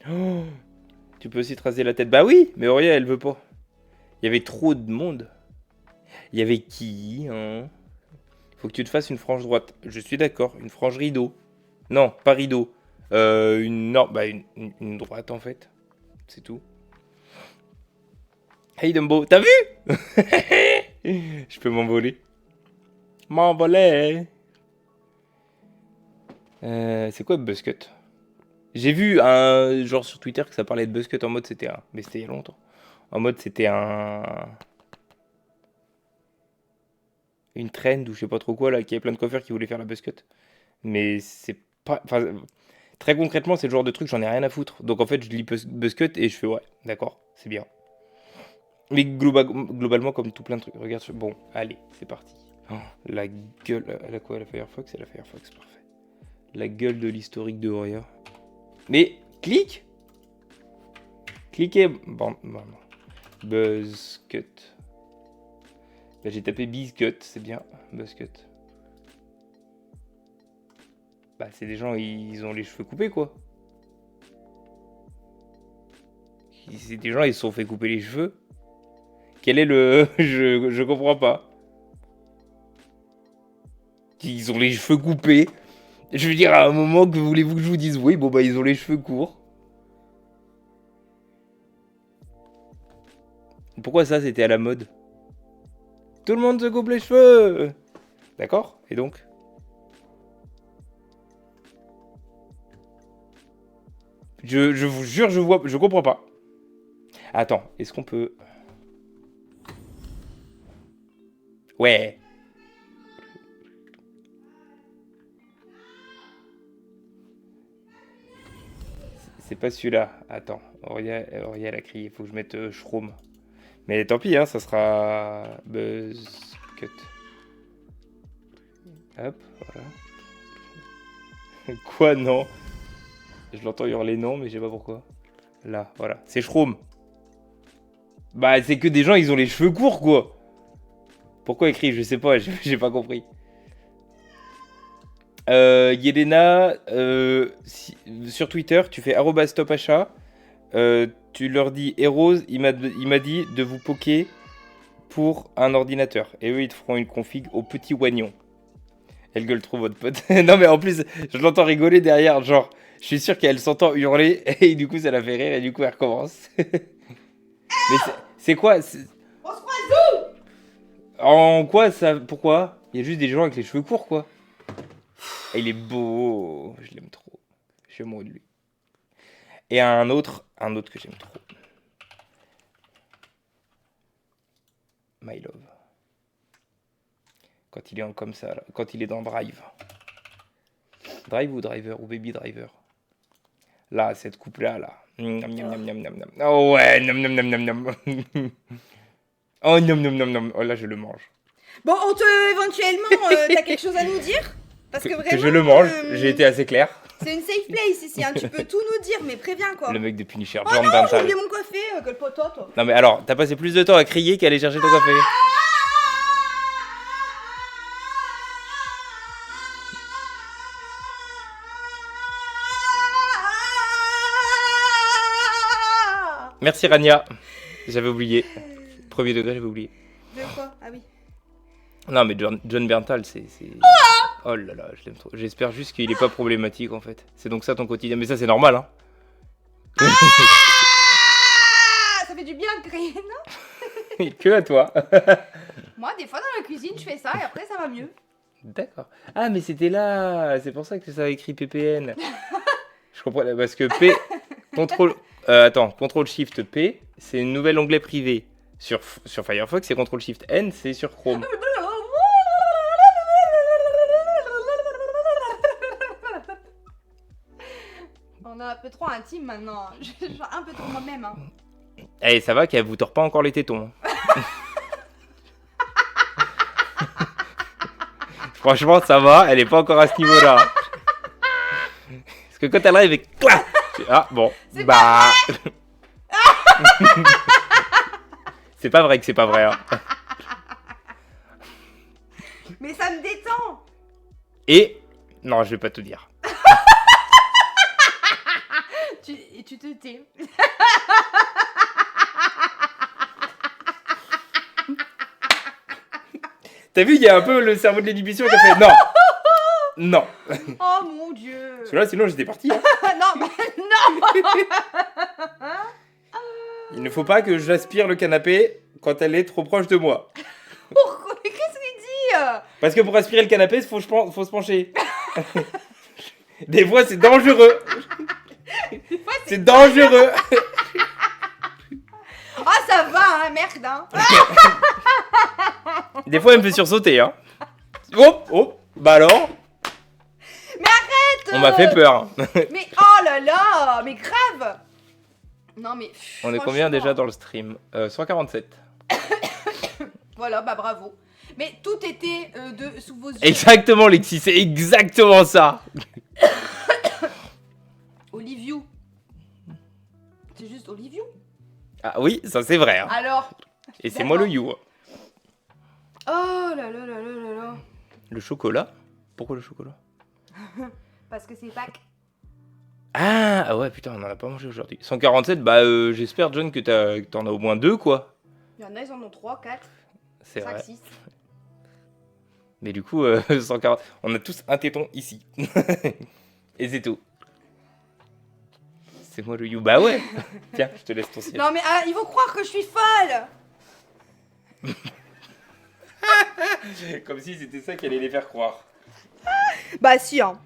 Oh, tu peux aussi te raser la tête. Bah oui, mais Aurélia, elle veut pas. Il y avait trop de monde. Il y avait qui, hein? Faut que tu te fasses une frange droite. Je suis d'accord, une frange rideau. Non, pas rideau. Une droite, en fait. C'est tout. Hey, Dumbo, t'as vu? Je peux m'envoler. M'envoler. C'est quoi Buzzcut? J'ai vu un genre sur Twitter que ça parlait de Buzzcut en mode c'était un... Mais c'était il y a longtemps. En mode c'était une trend ou je sais pas trop quoi là, qui avait plein de coiffeurs qui voulaient faire la Buzzcut. Mais c'est pas... Enfin, très concrètement, c'est le genre de truc, j'en ai rien à foutre. Donc en fait, je lis Buzzcut et je fais ouais, d'accord, c'est bien. Mais globalement, comme tout plein de trucs. Regarde, bon, allez, c'est parti. Oh, la gueule... Elle a quoi? La Firefox? C'est la Firefox, parfait. La gueule de l'historique de Auréa. Mais, clique. Cliquez. Bon. Buzzcut. Là, j'ai tapé Bizcut, c'est bien. Buzzcut. Bah, c'est des gens, ils ont les cheveux coupés, quoi. C'est des gens, ils se sont fait couper les cheveux. Quel est le... Je comprends pas. Ils ont les cheveux coupés. Je veux dire, à un moment, que voulez-vous que je vous dise? Oui, bon, bah, ils ont les cheveux courts. Pourquoi ça, c'était à la mode? Tout le monde se coupe les cheveux. D'accord? Et donc? Je vous jure, je comprends pas. Attends, est-ce qu'on peut... Ouais. C'est pas celui-là. Attends, Aurélia a crié, il faut que je mette Shroom. Mais tant pis, hein, ça sera... Buzz Cut. Hop, voilà. Quoi, non? Je l'entends hurler non, mais je sais pas pourquoi. Là, voilà. C'est Shroom. Bah, c'est que des gens, ils ont les cheveux courts, quoi. Pourquoi écrit? Je sais pas, j'ai pas compris. Yelena, sur Twitter, tu fais @stopachat. Tu leur dis Heroes, il m'a dit de vous poker pour un ordinateur. Et eux, ils te feront une config au petit oignon. Elle gueule trop, votre pote. Non, mais en plus, je l'entends rigoler derrière. Genre, je suis sûr qu'elle s'entend hurler. Et du coup, ça la fait rire. Et du coup, elle recommence. Mais c'est quoi? On se croise où? En quoi ça? Pourquoi? Il y a juste des gens avec les cheveux courts, quoi. Et il est beau. Je l'aime trop. Je suis amoureux de lui. Et un autre que j'aime trop. My Love. Quand il est comme ça, là. Quand il est dans Drive. Drive ou Driver ou Baby Driver. Là, cette coupe-là, là. Miam, miam, miam, miam, miam. Oh ouais, nom, nom, nom, nom, nom. Oh, nom, nom, nom, nom. Oh là, je le mange. Bon, éventuellement, t'as quelque chose à nous dire? Parce que vraiment... Que je le mange, j'ai été assez clair. C'est une safe place ici, hein. Tu peux tout nous dire, mais préviens, quoi. Le mec de Punisher, oh John non, j'ai Berntal. oublié mon café, quel potot, toi. Non mais alors, t'as passé plus de temps à crier qu'à aller chercher ton café. Merci Rania. J'avais oublié. Premier degré, j'avais oublié. De quoi? Ah oui. Non mais John Berntal, c'est... Oh là là, je l'aime trop. J'espère juste qu'il est pas problématique en fait. C'est donc ça ton quotidien. Mais ça c'est normal, hein. Ça fait du bien de crier, non? Que à toi. Moi, des fois, dans la cuisine, je fais ça et après, ça va mieux. D'accord. Ah mais c'était là. C'est pour ça que ça a écrit PPN. Je comprends. Parce que P... Contrôle... attends, Contrôle Shift P, c'est un nouvel onglet privé. Sur Firefox, et Contrôle Shift N, c'est sur Chrome. On est un peu trop intime maintenant. Je suis un peu trop moi-même. Hein. Eh, ça va qu'elle vous tord pas encore les tétons. Franchement, ça va, elle est pas encore à ce niveau-là. Parce que quand elle arrive et clac, ah bon, bah. C'est pas vrai que c'est pas vrai. Hein. Mais ça me détend. Et non, je vais pas tout dire. Tu te tais. T'as vu, il y a un peu le cerveau de l'inhibition qui a fait non. Non. Oh mon dieu. Parce que là, sinon j'étais parti. Hein. Non, mais non. Il ne faut pas que j'aspire le canapé quand elle est trop proche de moi. Pourquoi? Mais qu'est-ce qu'il dit? Parce que pour aspirer le canapé, il faut se pencher. Des fois, c'est dangereux. C'est dangereux. Ah, ça va, hein, merde. Hein. Des fois, elle me fait sursauter. Hein. Oh, bah alors. Mais arrête. On m'a fait peur. Mais oh là là, mais grave. Non mais. On est combien déjà dans le stream 147. Voilà, bah bravo. Mais tout était sous vos yeux. Exactement, Lexi, c'est exactement ça. Oliviou. C'est juste Oliviou. Ah oui, ça c'est vrai. Hein. Alors. Et c'est moi le you. Oh là là là là là là. Le chocolat? Pourquoi le chocolat? Parce que c'est Pâques. Ah ouais, putain, on en a pas mangé aujourd'hui. 147, bah j'espère, John, que t'en as au moins 2, quoi. Il y en a, ils en ont 3, 4, C'est 5, vrai. 6. Mais du coup, 140, on a tous un téton ici. Et c'est tout. C'est moi le you. Bah ouais. Tiens, je te laisse ton ciel. Non mais ils vont croire que je suis folle. Comme si c'était ça qui allait les faire croire. Bah si, hein.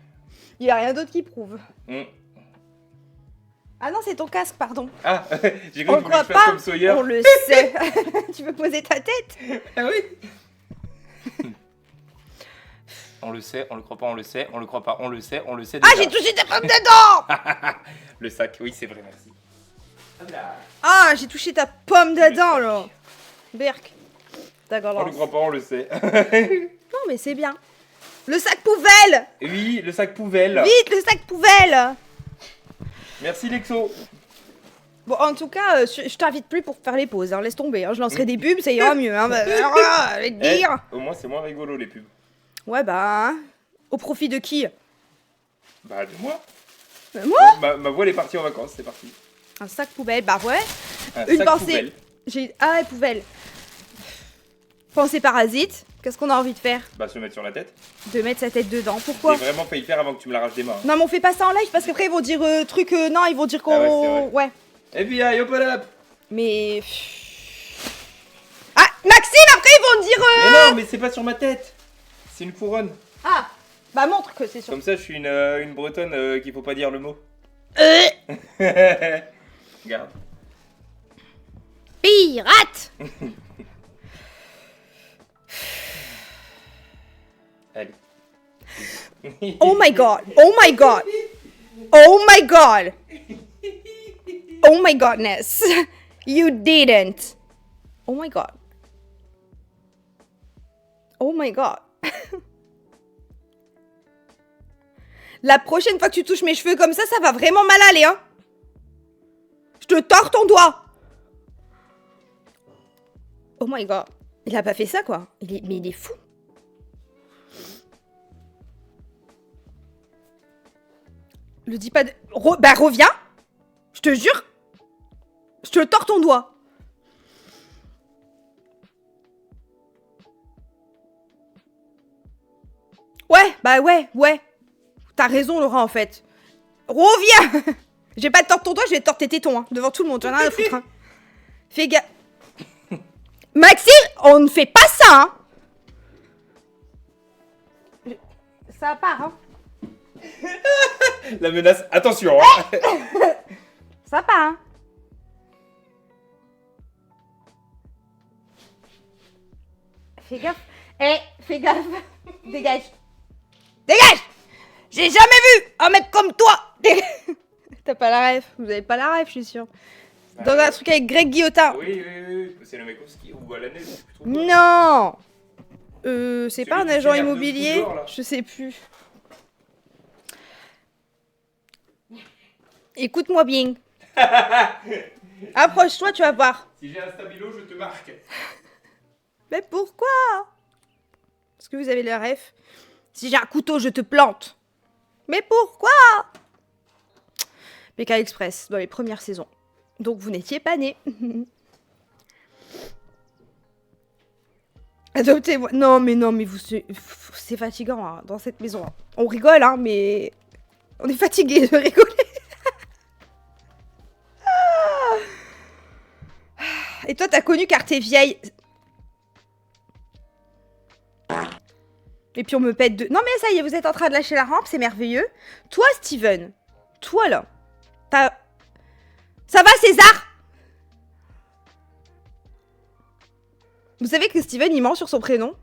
Il y a rien d'autre qui prouve. Ah non, c'est ton casque, pardon. Ah, j'ai On cru le que tu voulais croit que je fasse pas. comme Sawyer. On le sait. Tu veux poser ta tête? Ah oui. On le sait, on le croit pas, on le sait, on le croit pas, on le sait déjà. Ah, j'ai touché ta pomme dedans. Le sac, oui, c'est vrai, merci. Hop là. Ah, j'ai touché ta pomme dedans, là. Berk. D'accord. On le croit pas, on le sait. Non, mais c'est bien. Le sac poubelle. Oui, le sac poubelle. Vite, le sac poubelle. Merci Lexo. Bon, en tout cas, je t'invite plus pour faire les pauses. Hein. Laisse tomber. Hein. Je lancerai des pubs, ça ira mieux. Hein. Bah, voilà, je vais te dire. Au moins, c'est moins rigolo les pubs. Ouais, bah. Hein. Au profit de qui? Bah, de moi. Moi? Ma voix elle est partie en vacances, c'est parti. Un sac poubelle, bah ouais. Un Une sac pensée. poubelle. Ah, ouais, poubelle. Pensée parasite. Qu'est-ce qu'on a envie de faire? Bah, se mettre sur la tête. De mettre sa tête dedans. Pourquoi? J'ai vraiment failli faire avant que tu me l'arraches des mains. Non, mais on fait pas ça en live parce qu'après ils vont dire non, ils vont dire qu'on. Ah ouais, c'est vrai. Ouais. Et puis, aïe, hop là. Mais. Ah, Maxime, après ils vont dire. Mais non, mais c'est pas sur ma tête. C'est une couronne. Ah, bah montre que c'est sur. Comme ça, je suis une bretonne qu'il faut pas dire le mot. Regarde. Pirate. Allez. Oh my god. Oh my god. Oh my god. Oh my godness. You didn't. Oh my god. Oh my god. La prochaine fois que tu touches mes cheveux comme ça va vraiment mal aller, hein. Je te tords ton doigt. Oh my god. Il a pas fait ça, quoi. Mais il est fou. Le dis pas de... Bah reviens. Je te jure. Je te tords ton doigt. Ouais, bah ouais. T'as raison, Laurent, en fait. Reviens. Je vais pas te tordre ton doigt, je vais te tordre tes tétons, hein, devant tout le monde. J'en ai rien à foutre, hein. Fais gaffe. Maxime, on ne fait pas ça, hein. Ça part, hein. La menace, attention. Hein. Ça part, hein. Fais gaffe. Fais gaffe. Dégage. Dégage. J'ai jamais vu un mec comme toi. T'as pas la ref. Vous avez pas la ref, je suis sûre. Dans un truc avec Greg Guillotin. Oui. C'est le mec au ski ou à la neige. Non. C'est pas un qui agent s'énerve de immobilier. fou dehors, là. Je sais plus. Écoute-moi bien. Approche-toi, tu vas voir. Si j'ai un stabilo, je te marque. Mais pourquoi? Parce que vous avez la ref. Si j'ai un couteau, je te plante. Mais pourquoi? PK Express, dans les premières saisons. Donc vous n'étiez pas nés. Adoptez-moi. Non, mais vous, c'est fatigant, hein, dans cette maison. Hein. On rigole, hein, mais on est fatigué de rigoler. Et toi, t'as connu car t'es vieille. Et puis on me pète de... Non mais ça y est, vous êtes en train de lâcher la rampe, c'est merveilleux. Toi, Steven, toi là, t'as... Ça va, César? Vous savez que Steven, il ment sur son prénom?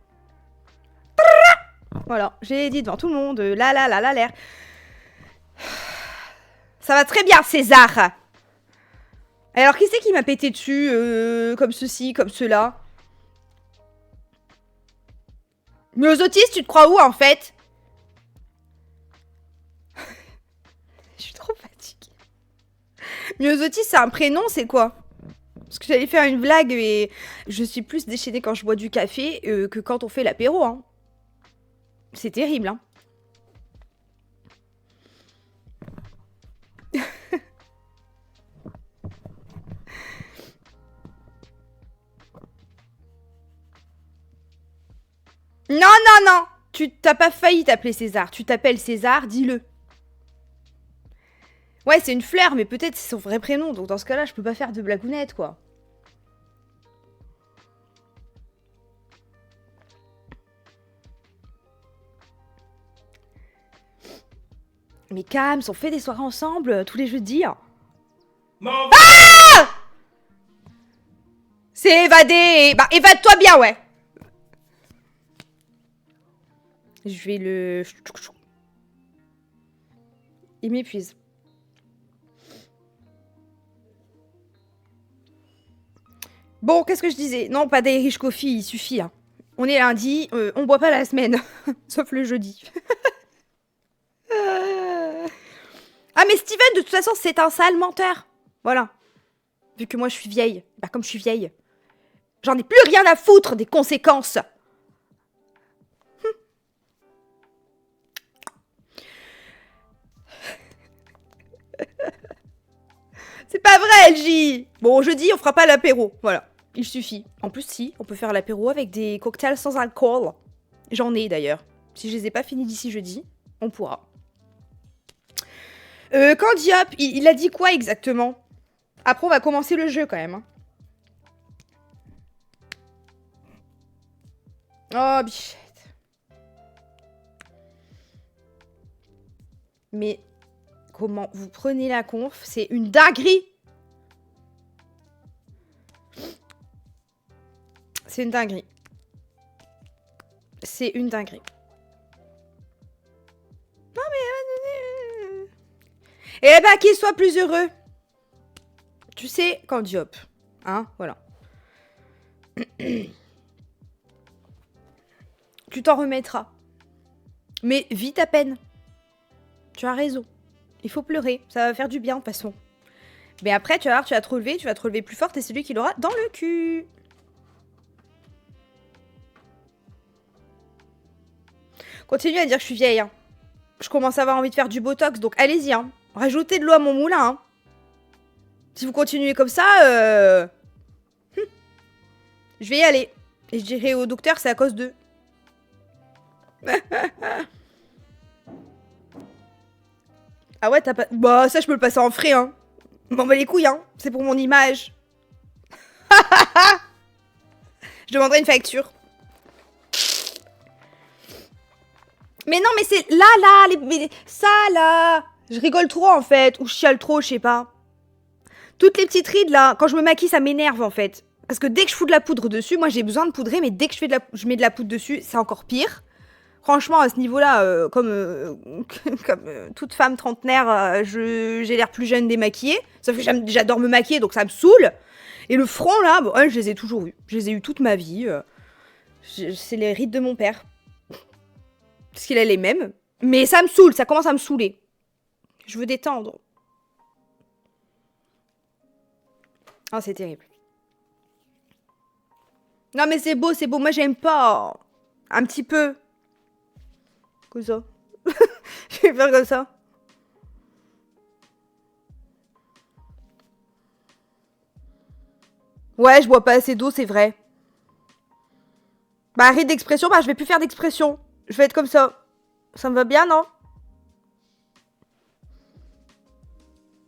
Voilà, j'ai dit devant tout le monde, l'air. Ça va très bien, César. Alors, qui c'est qui m'a pété dessus, comme ceci, comme cela? Myosotis, tu te crois où, en fait? Je suis trop fatiguée. Myosotis, c'est un prénom, c'est quoi? Parce que j'allais faire une blague, mais je suis plus déchaînée quand je bois du café que quand on fait l'apéro, hein. C'est terrible, hein. Non. Tu t'as pas failli t'appeler César. Tu t'appelles César, dis-le. Ouais, c'est une fleur, mais peut-être c'est son vrai prénom. Donc dans ce cas-là, je peux pas faire de blagounette, quoi. Mais Cams, on fait des soirées ensemble tous les jeudis. C'est évadé. Bah, évade-toi bien, ouais. Je vais le... Il m'épuise. Bon, qu'est-ce que je disais? Non, pas d'Irish Coffee, il suffit. Hein. On est lundi, on boit pas la semaine. Sauf le jeudi. Ah, mais Steven, de toute façon, c'est un sale menteur. Voilà. Vu que moi, je suis vieille. Bah, comme je suis vieille. J'en ai plus rien à foutre des conséquences. C'est pas vrai, LJ. Bon, jeudi, on fera pas l'apéro. Voilà. Il suffit. En plus, si, on peut faire l'apéro avec des cocktails sans alcool. J'en ai, d'ailleurs. Si je les ai pas finis d'ici jeudi, on pourra. Quand Diop, il a dit quoi exactement? Après, on va commencer le jeu, quand même. Hein. Oh, bichette. Mais comment vous prenez la conf? C'est une dinguerie. C'est une dinguerie. C'est une dinguerie. Non mais... Eh ben, qu'il soit plus heureux. Tu sais, quand Diop. Hein, voilà. Tu t'en remettras. Mais vite à peine. Tu as raison. Il faut pleurer. Ça va faire du bien, de toute façon. Mais après, tu vas voir, tu vas te relever plus fort et c'est lui qui l'aura dans le cul. Continue à dire que je suis vieille. Hein. Je commence à avoir envie de faire du botox, donc allez-y. Hein. Rajoutez de l'eau à mon moulin. Hein. Si vous continuez comme ça, je vais y aller. Et je dirai au docteur, c'est à cause d'eux. Ah ouais, t'as pas... Bah, ça, je peux le passer en frais, hein. M'en bats les couilles, hein. C'est pour mon image. Je demanderai une facture. Mais non, mais c'est... Ça, là. Je rigole trop, en fait. Ou je chiale trop, je sais pas. Toutes les petites rides, là. Quand je me maquille, ça m'énerve, en fait. Parce que dès que je fous de la poudre dessus, moi, j'ai besoin de poudrer. Mais dès que je mets de la poudre dessus, c'est encore pire. Franchement, à ce niveau-là, comme toute femme trentenaire, j'ai l'air plus jeune démaquillée. Sauf que j'adore me maquiller, donc ça me saoule. Et le front, là, bon, je les ai toujours eus. Je les ai eus toute ma vie. C'est les rides de mon père. Parce qu'il a les mêmes. Mais ça me saoule, ça commence à me saouler. Je veux détendre. Ah, c'est terrible. Non, mais c'est beau, c'est beau. Moi, j'aime pas. Un petit peu. Comme ça. Je vais faire comme ça. Ouais, je bois pas assez d'eau, c'est vrai. Bah, arrête d'expression, bah, je vais plus faire d'expression. Je vais être comme ça. Ça me va bien, non?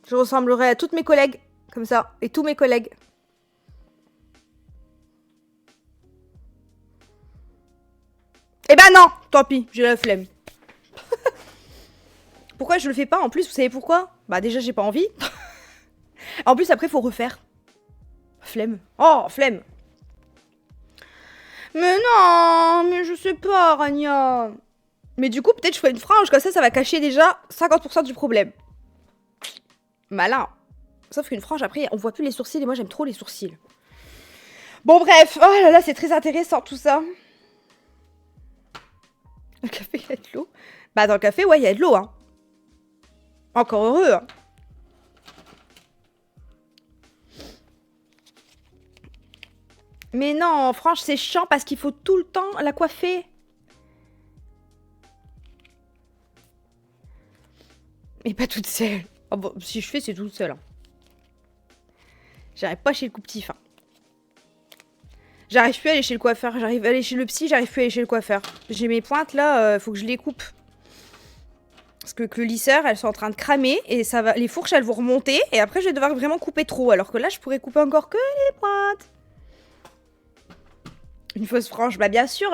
Je ressemblerai à toutes mes collègues. Comme ça. Et tous mes collègues. Eh ben non, tant pis, j'ai la flemme. Pourquoi je le fais pas en plus? Vous savez pourquoi? Bah déjà j'ai pas envie. En plus après faut refaire. Flemme. Oh, flemme. Mais non, mais je sais pas, Rania. Mais du coup peut-être je ferai une frange, comme ça va cacher déjà 50% du problème. Malin. Sauf qu'une frange après on voit plus les sourcils et moi j'aime trop les sourcils. Bon bref, oh là là c'est très intéressant tout ça. Le café, il y a de l'eau. Bah, dans le café, ouais, il y a de l'eau, hein. Encore heureux, hein. Mais non, franchement, c'est chiant parce qu'il faut tout le temps la coiffer. Mais pas toute seule. Oh, bon, si je fais, c'est toute seule. Hein. J'arrive pas chez le coupe-tif. Hein. J'arrive plus à aller chez le coiffeur. J'arrive à aller chez le psy, j'arrive plus à aller chez le coiffeur. J'ai mes pointes là, faut que je les coupe. Parce que le lisseur, elles sont en train de cramer et ça va, les fourches elles vont remonter et après je vais devoir vraiment couper trop. Alors que là je pourrais couper encore que les pointes. Une fausse frange, bah bien sûr.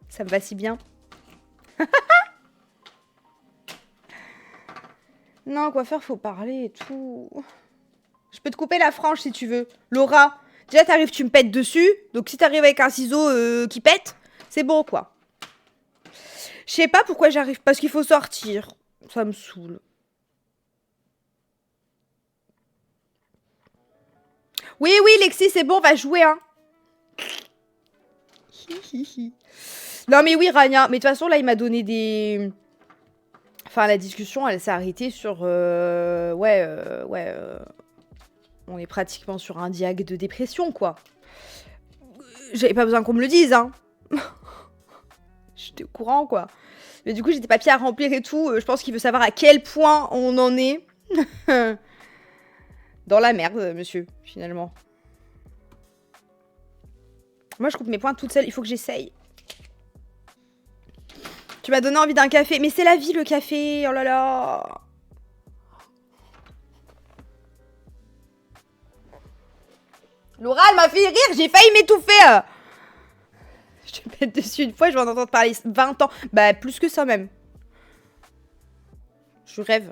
Ça me va si bien. Non, quoi faire, faut parler et tout. Je peux te couper la frange si tu veux. Laura, déjà t'arrives, tu me pètes dessus. Donc si t'arrives avec un ciseau qui pète, c'est bon quoi. Je sais pas pourquoi j'arrive, parce qu'il faut sortir. Ça me saoule. Oui, oui, Lexi, c'est bon, on va jouer, hein. Non, mais oui, Rania. Mais de toute façon, là, il m'a donné des... Enfin, la discussion, elle s'est arrêtée sur... On est pratiquement sur un diag de dépression, quoi. J'avais pas besoin qu'on me le dise, hein. J'étais au courant, quoi. Mais du coup, j'ai des papiers à remplir et tout. Je pense qu'il veut savoir à quel point on en est. Dans la merde, monsieur, finalement. Moi, je coupe mes points toute seule. Il faut que j'essaye. Tu m'as donné envie d'un café. Mais c'est la vie, le café. Oh là là. Laura, elle m'a fait rire. J'ai failli m'étouffer. Je te pète dessus une fois, je vais en entendre parler 20 ans. Bah, plus que ça, même. Je rêve.